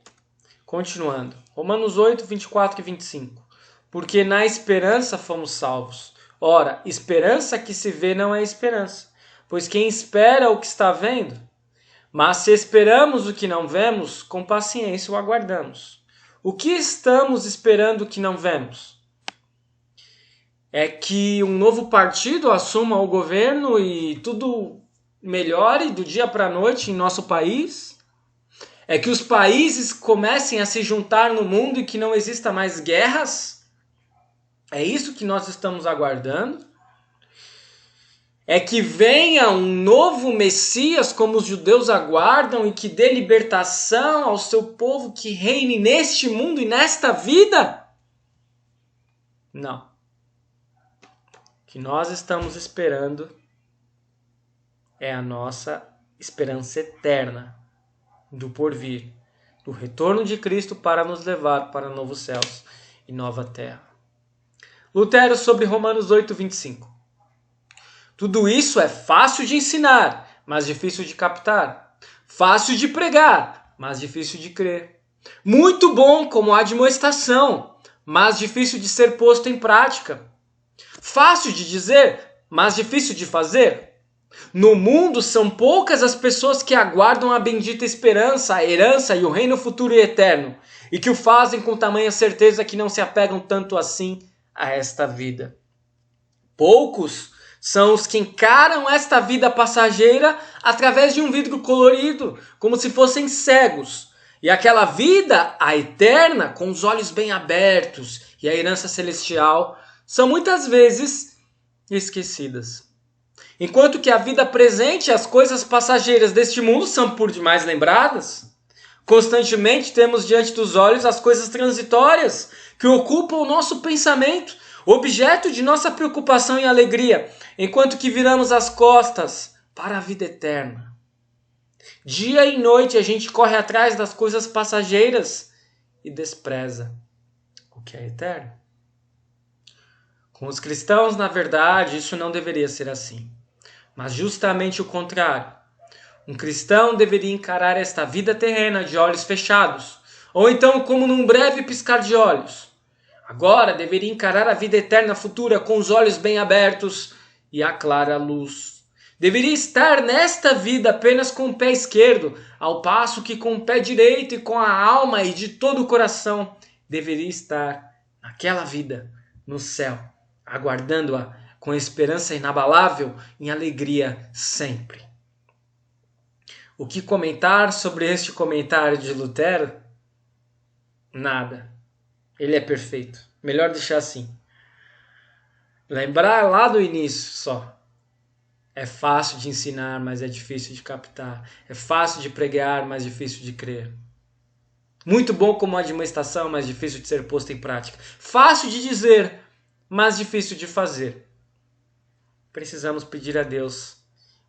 [SPEAKER 1] Continuando. Romanos 8, 24 e 25. Porque na esperança fomos salvos. Ora, esperança que se vê não é esperança. Pois quem espera o que está vendo? Mas se esperamos o que não vemos, com paciência o aguardamos. O que estamos esperando que não vemos? É que um novo partido assuma o governo e tudo melhore do dia para a noite em nosso país? É que os países comecem a se juntar no mundo e que não exista mais guerras? É isso que nós estamos aguardando? É que venha um novo Messias como os judeus aguardam e que dê libertação ao seu povo que reine neste mundo e nesta vida? Não. O que nós estamos esperando é a nossa esperança eterna do porvir, do retorno de Cristo para nos levar para novos céus e nova terra. Lutero sobre Romanos 8, 25. Tudo isso é fácil de ensinar, mas difícil de captar. Fácil de pregar, mas difícil de crer. Muito bom como admoestação, mas difícil de ser posto em prática. Fácil de dizer, mas difícil de fazer. No mundo são poucas as pessoas que aguardam a bendita esperança, a herança e o reino futuro e eterno, e que o fazem com tamanha certeza que não se apegam tanto assim a esta vida. Poucos são os que encaram esta vida passageira através de um vidro colorido, como se fossem cegos. E aquela vida, a eterna, com os olhos bem abertos e a herança celestial, são muitas vezes esquecidas. Enquanto que a vida presente e as coisas passageiras deste mundo são por demais lembradas, constantemente temos diante dos olhos as coisas transitórias que ocupam o nosso pensamento, objeto de nossa preocupação e alegria, enquanto que viramos as costas para a vida eterna. Dia e noite a gente corre atrás das coisas passageiras e despreza o que é eterno. Com os cristãos, na verdade, isso não deveria ser assim, mas justamente o contrário. Um cristão deveria encarar esta vida terrena de olhos fechados, ou então como num breve piscar de olhos. Agora deveria encarar a vida eterna futura com os olhos bem abertos e a clara luz. Deveria estar nesta vida apenas com o pé esquerdo, ao passo que com o pé direito e com a alma e de todo o coração deveria estar naquela vida, no céu, aguardando-a com esperança inabalável em alegria sempre. O que comentar sobre este comentário de Lutero? Nada. Ele é perfeito. Melhor deixar assim. Lembrar lá do início só. É fácil de ensinar, mas é difícil de captar. É fácil de pregar, mas difícil de crer. Muito bom como admoestação, mas difícil de ser posto em prática. Fácil de dizer, mas difícil de fazer. Precisamos pedir a Deus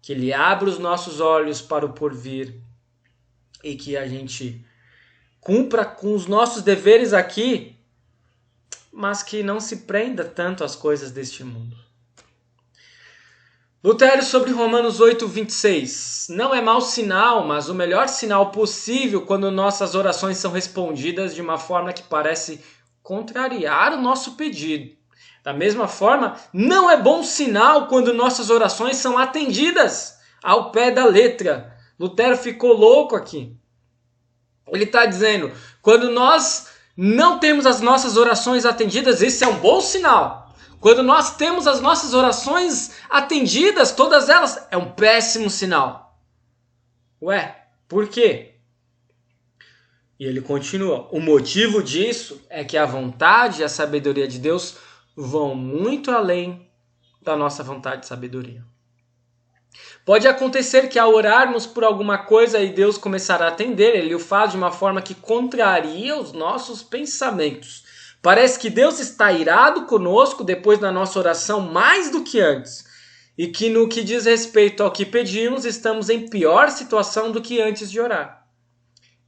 [SPEAKER 1] que Ele abra os nossos olhos para o porvir e que a gente cumpra com os nossos deveres aqui, mas que não se prenda tanto às coisas deste mundo. Lutero sobre Romanos 8, 26. Não é mau sinal, mas o melhor sinal possível quando nossas orações são respondidas de uma forma que parece contrariar o nosso pedido. Da mesma forma, não é bom sinal quando nossas orações são atendidas ao pé da letra. Lutero ficou louco aqui. Ele está dizendo, quando nós não temos as nossas orações atendidas, esse é um bom sinal. Quando nós temos as nossas orações atendidas, todas elas, é um péssimo sinal. Ué, por quê? E ele continua, o motivo disso é que a vontade e a sabedoria de Deus vão muito além da nossa vontade e sabedoria. Pode acontecer que ao orarmos por alguma coisa e Deus começar a atender, Ele o faz de uma forma que contraria os nossos pensamentos. Parece que Deus está irado conosco depois da nossa oração mais do que antes. E que no que diz respeito ao que pedimos, estamos em pior situação do que antes de orar.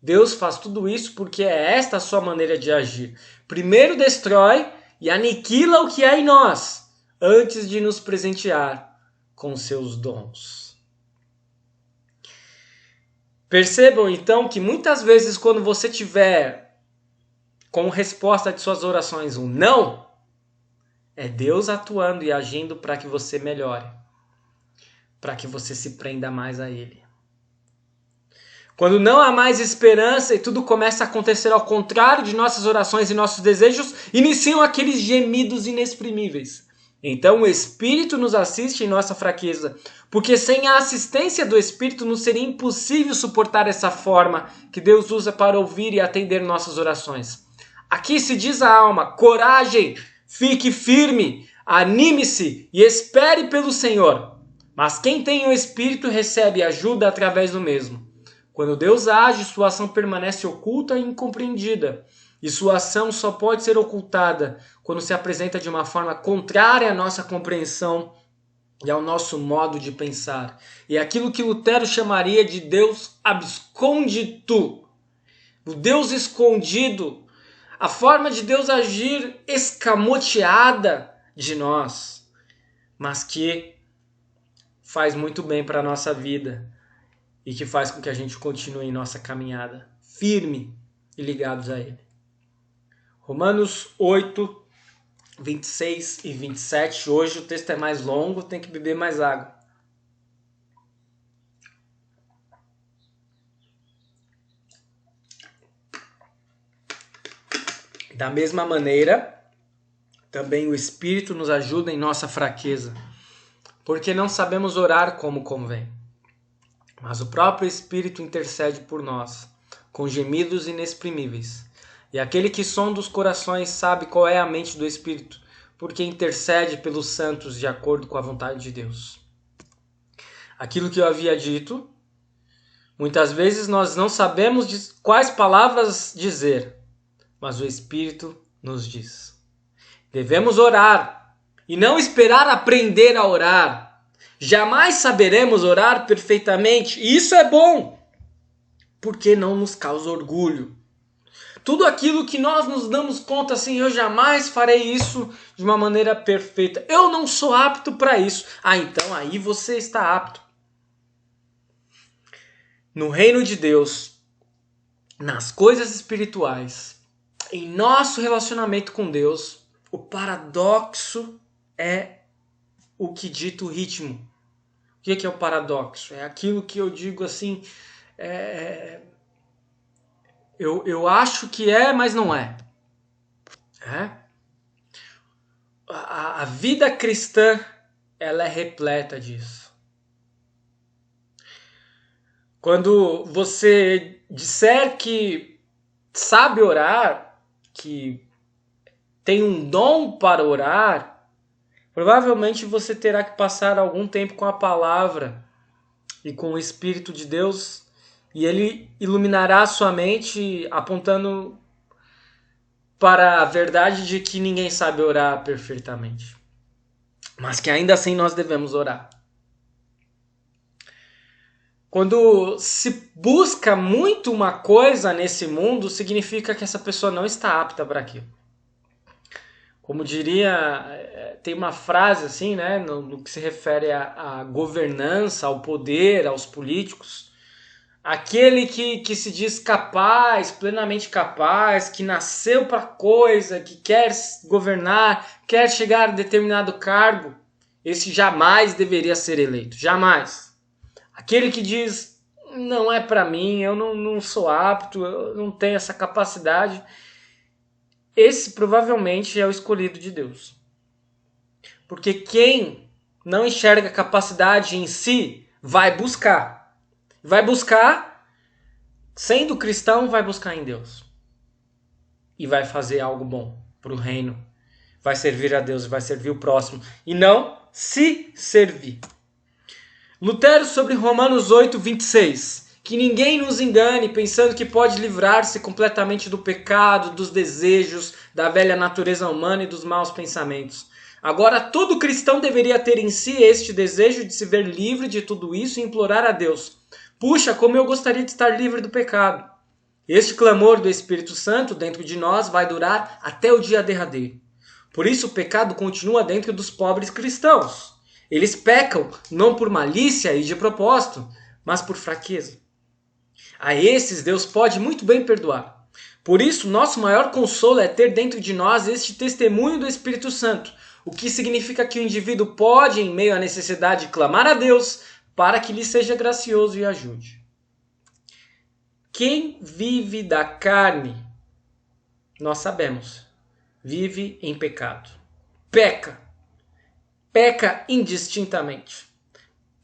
[SPEAKER 1] Deus faz tudo isso porque é esta a sua maneira de agir. Primeiro destrói e aniquila o que há em nós, antes de nos presentear com seus dons. Percebam então que muitas vezes quando você tiver como resposta de suas orações um não, é Deus atuando e agindo para que você melhore, para que você se prenda mais a Ele. Quando não há mais esperança e tudo começa a acontecer ao contrário de nossas orações e nossos desejos, iniciam aqueles gemidos inexprimíveis. Então o Espírito nos assiste em nossa fraqueza, porque sem a assistência do Espírito nos seria impossível suportar essa forma que Deus usa para ouvir e atender nossas orações. Aqui se diz à alma, coragem, fique firme, anime-se e espere pelo Senhor. Mas quem tem o Espírito recebe ajuda através do mesmo. Quando Deus age, sua ação permanece oculta e incompreendida. E sua ação só pode ser ocultada quando se apresenta de uma forma contrária à nossa compreensão e ao nosso modo de pensar. E é aquilo que Lutero chamaria de Deus abscôndito. O Deus escondido. A forma de Deus agir escamoteada de nós. Mas que faz muito bem para a nossa vida. E que faz com que a gente continue em nossa caminhada firme e ligados a Ele. Romanos 8, 26 e 27. Hoje o texto é mais longo, tem que beber mais água. Da mesma maneira, também o Espírito nos ajuda em nossa fraqueza, porque não sabemos orar como convém. Mas o próprio Espírito intercede por nós, com gemidos inexprimíveis. E aquele que sonda os corações sabe qual é a mente do Espírito, porque intercede pelos santos de acordo com a vontade de Deus. Aquilo que eu havia dito, muitas vezes nós não sabemos quais palavras dizer, mas o Espírito nos diz. Devemos orar e não esperar aprender a orar. Jamais saberemos orar perfeitamente, e isso é bom, porque não nos causa orgulho. Tudo aquilo que nós nos damos conta, assim, eu jamais farei isso de uma maneira perfeita. Eu não sou apto para isso. Ah, então aí você está apto. No reino de Deus, nas coisas espirituais, em nosso relacionamento com Deus, o paradoxo é o que dita o ritmo. O que é o paradoxo? É aquilo que eu digo assim, eu acho que é, mas não é. A vida cristã, ela é repleta disso. Quando você disser que sabe orar, que tem um dom para orar, provavelmente você terá que passar algum tempo com a palavra e com o Espírito de Deus, e Ele iluminará a sua mente apontando para a verdade de que ninguém sabe orar perfeitamente, mas que ainda assim nós devemos orar. Quando se busca muito uma coisa nesse mundo, significa que essa pessoa não está apta para aquilo. Como diria, tem uma frase assim, né, no que se refere à governança, ao poder, aos políticos. Aquele que se diz capaz, plenamente capaz, que nasceu para coisa, que quer governar, quer chegar a determinado cargo, esse jamais deveria ser eleito. Jamais. Aquele que diz, não é para mim, eu não sou apto, eu não tenho essa capacidade. Esse provavelmente é o escolhido de Deus. Porque quem não enxerga capacidade em si, vai buscar. Vai buscar, sendo cristão, vai buscar em Deus. E vai fazer algo bom para o reino. Vai servir a Deus, vai servir o próximo. E não se servir. Lutero sobre Romanos 8, 26. Que ninguém nos engane pensando que pode livrar-se completamente do pecado, dos desejos, da velha natureza humana e dos maus pensamentos. Agora, todo cristão deveria ter em si este desejo de se ver livre de tudo isso e implorar a Deus. Puxa, como eu gostaria de estar livre do pecado. Este clamor do Espírito Santo dentro de nós vai durar até o dia derradeiro. Por isso o pecado continua dentro dos pobres cristãos. Eles pecam não por malícia e de propósito, mas por fraqueza. A esses Deus pode muito bem perdoar. Por isso, nosso maior consolo é ter dentro de nós este testemunho do Espírito Santo, o que significa que o indivíduo pode, em meio à necessidade, clamar a Deus para que lhe seja gracioso e ajude. Quem vive da carne, nós sabemos, vive em pecado. Peca indistintamente.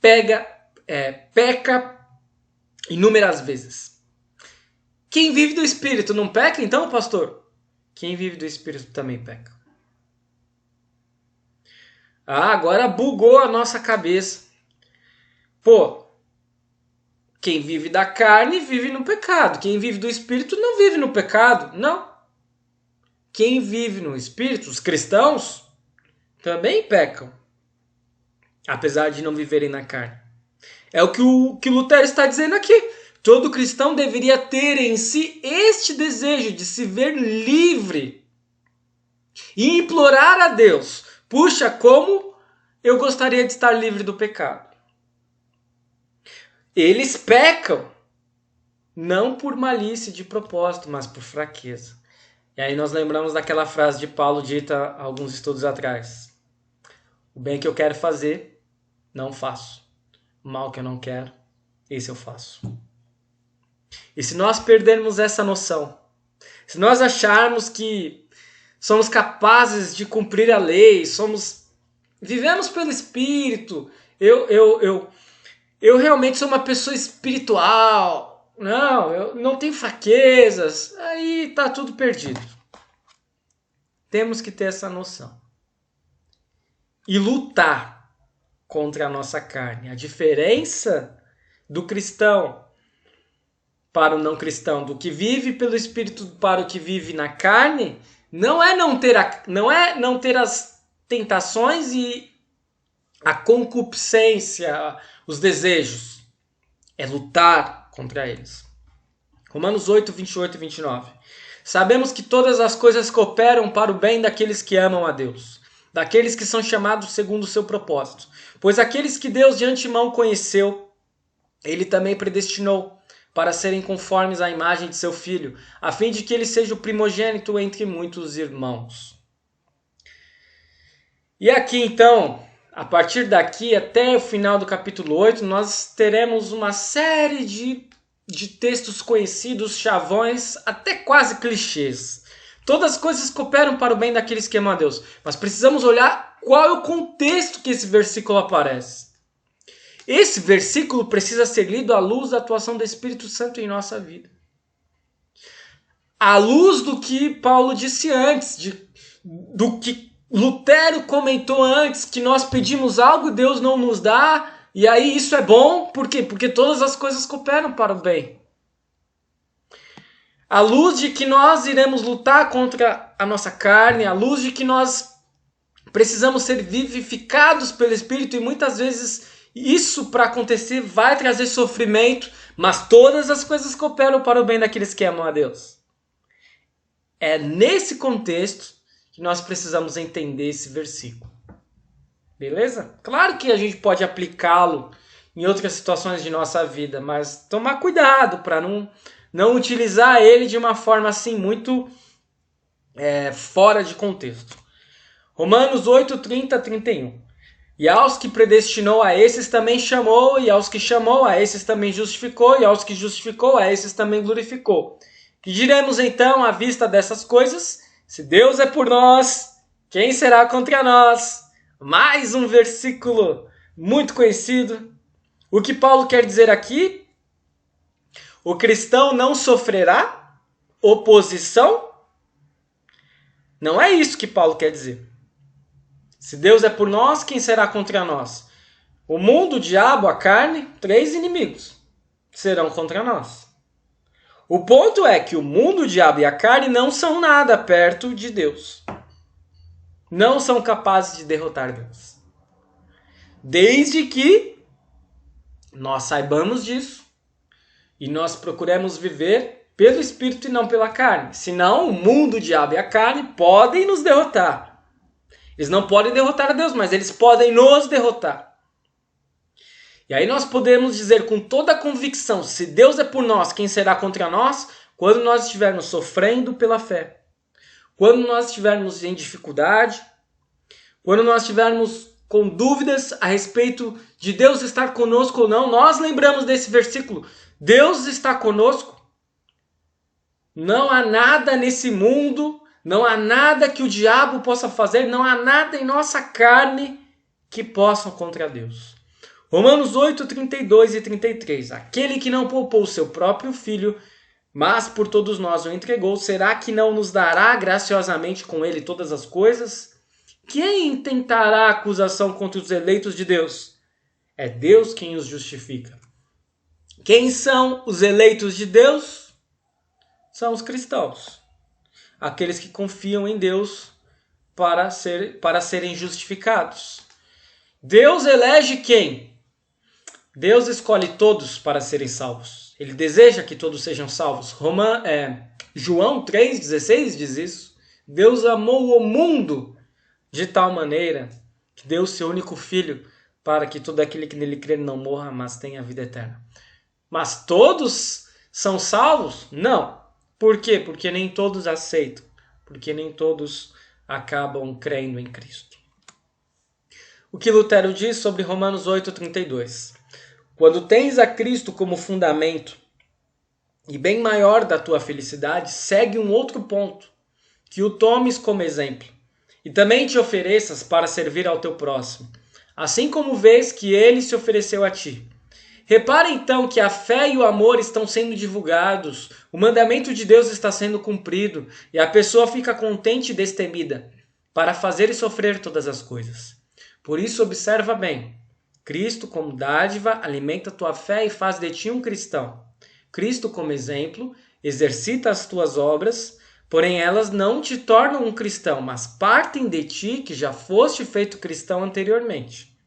[SPEAKER 1] Peca inúmeras vezes. Quem vive do Espírito não peca então, pastor? Quem vive do Espírito também peca. Agora bugou a nossa cabeça. Pô, quem vive da carne vive no pecado. Quem vive do Espírito não vive no pecado. Não. Quem vive no Espírito, os cristãos, também pecam. Apesar de não viverem na carne. É o que Lutero está dizendo aqui. Todo cristão deveria ter em si este desejo de se ver livre e implorar a Deus. Puxa, como eu gostaria de estar livre do pecado. Eles pecam, não por malícia de propósito, mas por fraqueza. E aí nós lembramos daquela frase de Paulo dita há alguns estudos atrás. O bem que eu quero fazer, não faço. O mal que eu não quero, esse eu faço. E se nós perdermos essa noção, se nós acharmos que somos capazes de cumprir a lei, vivemos pelo Espírito, eu realmente sou uma pessoa espiritual, eu não tenho fraquezas, aí está tudo perdido. Temos que ter essa noção. E lutar contra a nossa carne. A diferença do cristão para o não cristão, do que vive pelo Espírito para o que vive na carne, não é não ter as tentações e a concupiscência, os desejos. É lutar contra eles. Romanos 8, 28 e 29. Sabemos que todas as coisas cooperam para o bem daqueles que amam a Deus, daqueles que são chamados segundo o seu propósito. Pois aqueles que Deus de antemão conheceu, Ele também predestinou para serem conformes à imagem de seu Filho, a fim de que ele seja o primogênito entre muitos irmãos. E aqui então, a partir daqui até o final do capítulo 8, nós teremos uma série de textos conhecidos, chavões, até quase clichês. Todas as coisas cooperam para o bem daqueles que amam a Deus, mas precisamos olhar qual é o contexto que esse versículo aparece. Esse versículo precisa ser lido à luz da atuação do Espírito Santo em nossa vida. À luz do que Paulo disse antes, do que Lutero comentou antes, que nós pedimos algo e Deus não nos dá, e aí isso é bom, por quê? Porque todas as coisas cooperam para o bem. À luz de que nós iremos lutar contra a nossa carne, à luz de que nós precisamos ser vivificados pelo Espírito, e muitas vezes isso para acontecer vai trazer sofrimento, mas todas as coisas cooperam para o bem daqueles que amam a Deus. É nesse contexto que nós precisamos entender esse versículo. Beleza? Claro que a gente pode aplicá-lo em outras situações de nossa vida, mas tomar cuidado para não utilizar ele de uma forma assim muito fora de contexto. Romanos 8, 30 a 31. E aos que predestinou, a esses também chamou, e aos que chamou, a esses também justificou, e aos que justificou, a esses também glorificou. Que diremos então à vista dessas coisas? Se Deus é por nós, quem será contra nós? Mais um versículo muito conhecido. O que Paulo quer dizer aqui? O cristão não sofrerá oposição? Não é isso que Paulo quer dizer. Se Deus é por nós, quem será contra nós? O mundo, o diabo, a carne, 3 inimigos serão contra nós. O ponto é que o mundo, o diabo e a carne não são nada perto de Deus. Não são capazes de derrotar Deus. Desde que nós saibamos disso e nós procuremos viver pelo Espírito e não pela carne. Senão, o mundo, o diabo e a carne podem nos derrotar. Eles não podem derrotar a Deus, mas eles podem nos derrotar. E aí nós podemos dizer com toda a convicção, se Deus é por nós, quem será contra nós? Quando nós estivermos sofrendo pela fé. Quando nós estivermos em dificuldade. Quando nós estivermos com dúvidas a respeito de Deus estar conosco ou não. Nós lembramos desse versículo. Deus está conosco. Não há nada nesse mundo, não há nada que o diabo possa fazer, não há nada em nossa carne que possam contra Deus. Romanos 8, 32 e 33. Aquele que não poupou seu próprio filho, mas por todos nós o entregou, será que não nos dará graciosamente com ele todas as coisas? Quem intentará acusação contra os eleitos de Deus? É Deus quem os justifica. Quem são os eleitos de Deus? São os cristãos. Aqueles que confiam em Deus para serem justificados. Deus elege quem? Deus escolhe todos para serem salvos. Ele deseja que todos sejam salvos. João 3,16 diz isso. Deus amou o mundo de tal maneira que deu seu único filho para que todo aquele que nele crê não morra, mas tenha a vida eterna. Mas todos são salvos? Não. Por quê? Porque nem todos aceitam. Porque nem todos acabam crendo em Cristo. O que Lutero diz sobre Romanos 8,32? Quando tens a Cristo como fundamento e bem maior da tua felicidade, segue um outro ponto, que o tomes como exemplo, e também te ofereças para servir ao teu próximo, assim como vês que ele se ofereceu a ti. Repara então que a fé e o amor estão sendo divulgados, o mandamento de Deus está sendo cumprido, e a pessoa fica contente e destemida, para fazer e sofrer todas as coisas. Por isso observa bem, Cristo como dádiva alimenta tua fé e faz de ti um cristão. Cristo como exemplo exercita as tuas obras, porém elas não te tornam um cristão, mas partem de ti que já foste feito cristão anteriormente.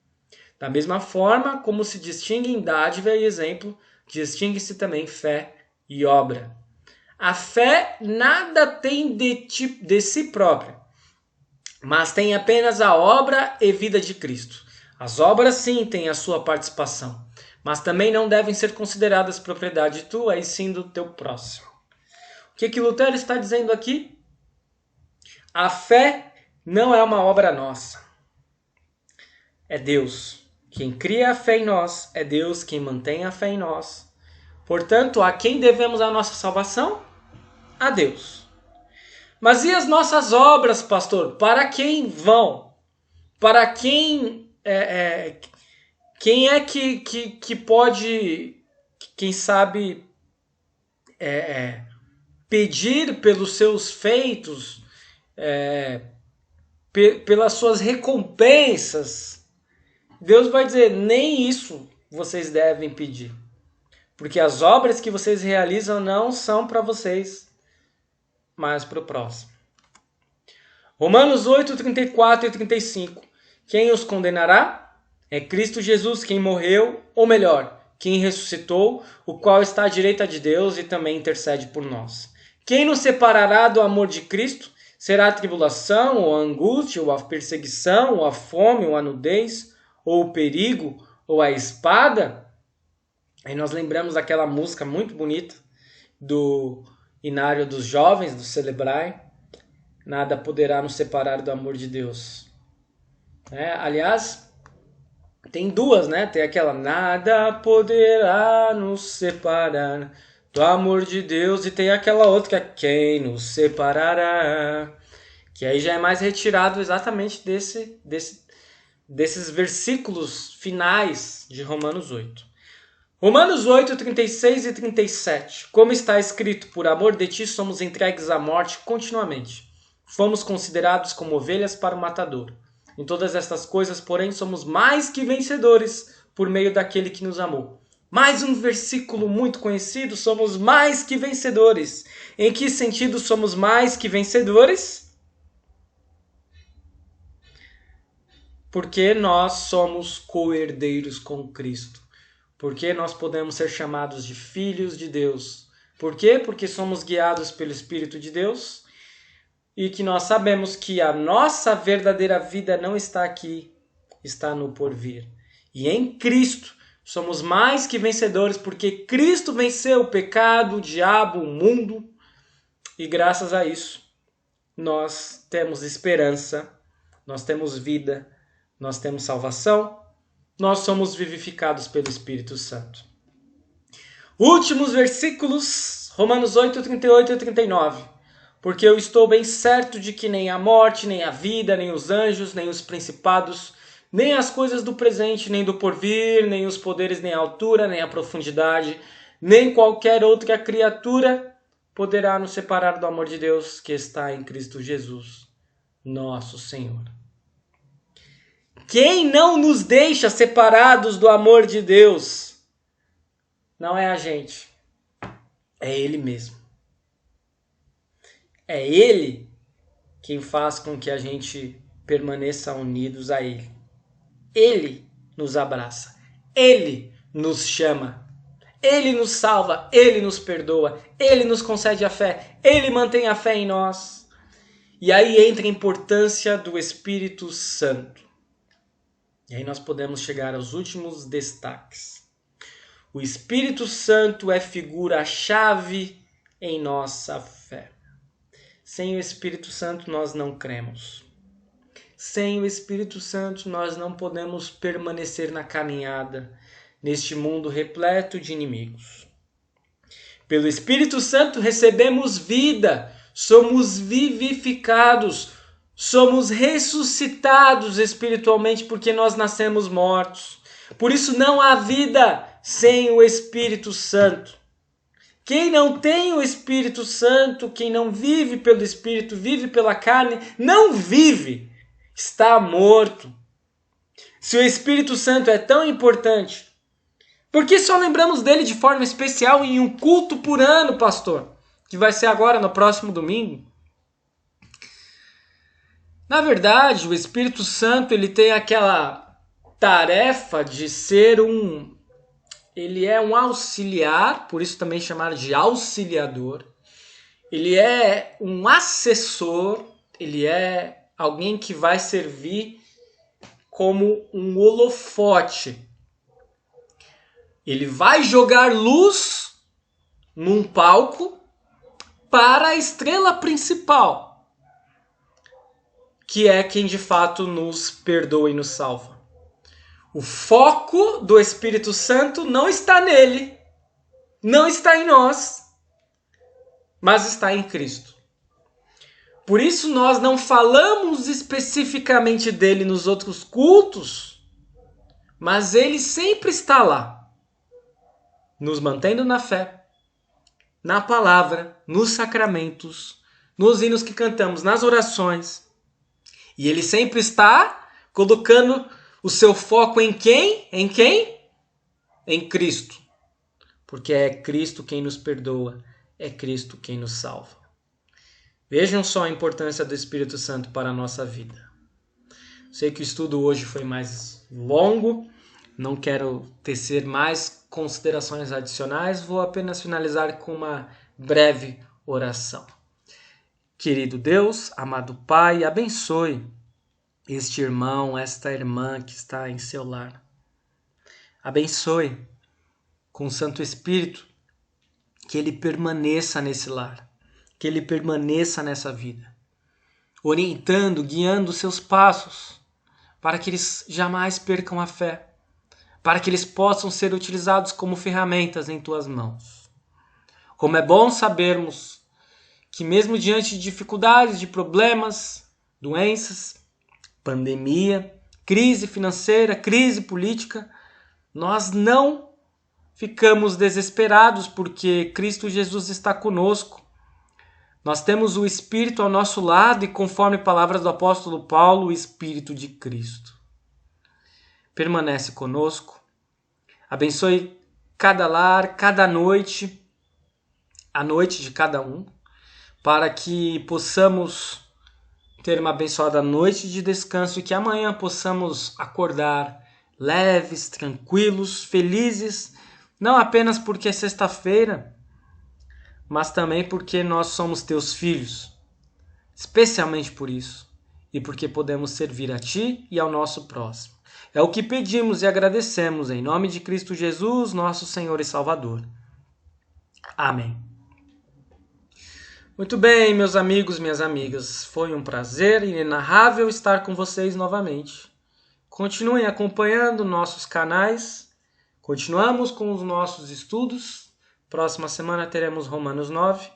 [SPEAKER 1] Da mesma forma como se distinguem dádiva e exemplo, distingue-se também fé e obra. A fé nada tem de si própria, mas tem apenas a obra e vida de Cristo. As obras sim têm a sua participação, mas também não devem ser consideradas propriedade tua e sim do teu próximo. O que Lutero está dizendo aqui? A fé não é uma obra nossa. É Deus. Quem cria a fé em nós é Deus quem mantém a fé em nós. Portanto, a quem devemos a nossa salvação? A Deus. Mas e as nossas obras, pastor? Para quem vão? Para quem quem é que pode, quem sabe, pedir pelos seus feitos, pelas suas recompensas? Deus vai dizer, nem isso vocês devem pedir. Porque as obras que vocês realizam não são para vocês, mas para o próximo. Romanos 8, 34 e 35. Quem os condenará? É Cristo Jesus quem morreu, ou melhor, quem ressuscitou, o qual está à direita de Deus e também intercede por nós. Quem nos separará do amor de Cristo? Será a tribulação, ou a angústia, ou a perseguição, ou a fome, ou a nudez, ou o perigo, ou a espada? Aí nós lembramos daquela música muito bonita do Inário dos Jovens, do Celebrai. Nada poderá nos separar do amor de Deus. Aliás, Tem duas, né? Tem aquela nada poderá nos separar do amor de Deus e tem aquela outra que é quem nos separará, que aí já é mais retirado exatamente desses versículos finais de Romanos 8. Romanos 8, 36 e 37. Como está escrito, por amor de ti somos entregues à morte continuamente. Fomos considerados como ovelhas para o matador. Em todas estas coisas, porém, somos mais que vencedores por meio daquele que nos amou. Mais um versículo muito conhecido, somos mais que vencedores. Em que sentido somos mais que vencedores? Porque nós somos co-herdeiros com Cristo. Porque nós podemos ser chamados de filhos de Deus. Por quê? Porque somos guiados pelo Espírito de Deus e que nós sabemos que a nossa verdadeira vida não está aqui, está no porvir. E em Cristo somos mais que vencedores porque Cristo venceu o pecado, o diabo, o mundo e graças a isso nós temos esperança, nós temos vida, nós temos salvação, nós somos vivificados pelo Espírito Santo. Últimos versículos, Romanos 8, 38 e 39. Porque eu estou bem certo de que nem a morte, nem a vida, nem os anjos, nem os principados, nem as coisas do presente, nem do porvir, nem os poderes, nem a altura, nem a profundidade, nem qualquer outra criatura poderá nos separar do amor de Deus que está em Cristo Jesus, nosso Senhor. Quem não nos deixa separados do amor de Deus não é a gente, é Ele mesmo. É Ele quem faz com que a gente permaneça unidos a Ele. Ele nos abraça, Ele nos chama, Ele nos salva, Ele nos perdoa, Ele nos concede a fé, Ele mantém a fé em nós. E aí entra a importância do Espírito Santo. E aí nós podemos chegar aos últimos destaques. O Espírito Santo é figura-chave em nossa fé. Sem o Espírito Santo nós não cremos. Sem o Espírito Santo nós não podemos permanecer na caminhada neste mundo repleto de inimigos. Pelo Espírito Santo recebemos vida, somos vivificados, somos ressuscitados espiritualmente porque nós nascemos mortos. Por isso não há vida sem o Espírito Santo. Quem não tem o Espírito Santo, quem não vive pelo Espírito, vive pela carne, não vive, está morto. Se o Espírito Santo é tão importante, por que só lembramos dele de forma especial em um culto por ano, pastor? Que vai ser agora no próximo domingo? Na verdade, o Espírito Santo ele tem aquela tarefa de ser ele é um auxiliar, por isso também chamado de auxiliador. Ele é um assessor, ele é alguém que vai servir como um holofote. Ele vai jogar luz num palco para a estrela principal, que é quem de fato nos perdoa e nos salva. O foco do Espírito Santo não está nele, não está em nós, mas está em Cristo. Por isso nós não falamos especificamente dele nos outros cultos, mas ele sempre está lá, nos mantendo na fé, na palavra, nos sacramentos, nos hinos que cantamos, nas orações. E ele sempre está colocando o seu foco em quem? Em quem? Em Cristo. Porque é Cristo quem nos perdoa, é Cristo quem nos salva. Vejam só a importância do Espírito Santo para a nossa vida. Sei que o estudo hoje foi mais longo, não quero tecer mais considerações adicionais, vou apenas finalizar com uma breve oração. Querido Deus, amado Pai, abençoe este irmão, esta irmã que está em seu lar. Abençoe com o Santo Espírito que ele permaneça nesse lar, que ele permaneça nessa vida, orientando, guiando os seus passos, para que eles jamais percam a fé, para que eles possam ser utilizados como ferramentas em tuas mãos. Como é bom sabermos que mesmo diante de dificuldades, de problemas, doenças, pandemia, crise financeira, crise política, nós não ficamos desesperados porque Cristo Jesus está conosco. Nós temos o Espírito ao nosso lado e, conforme palavras do apóstolo Paulo, o Espírito de Cristo permanece conosco. Abençoe cada lar, cada noite, a noite de cada um, para que possamos ter uma abençoada noite de descanso e que amanhã possamos acordar leves, tranquilos, felizes, não apenas porque é sexta-feira, mas também porque nós somos teus filhos, especialmente por isso, e porque podemos servir a ti e ao nosso próximo. É o que pedimos e agradecemos em nome de Cristo Jesus, nosso Senhor e Salvador. Amém. Muito bem, meus amigos, minhas amigas, foi um prazer inenarrável estar com vocês novamente. Continuem acompanhando nossos canais, continuamos com os nossos estudos. Próxima semana teremos Romanos 9.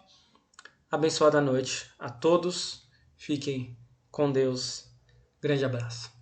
[SPEAKER 1] Abençoada noite a todos, fiquem com Deus. Grande abraço.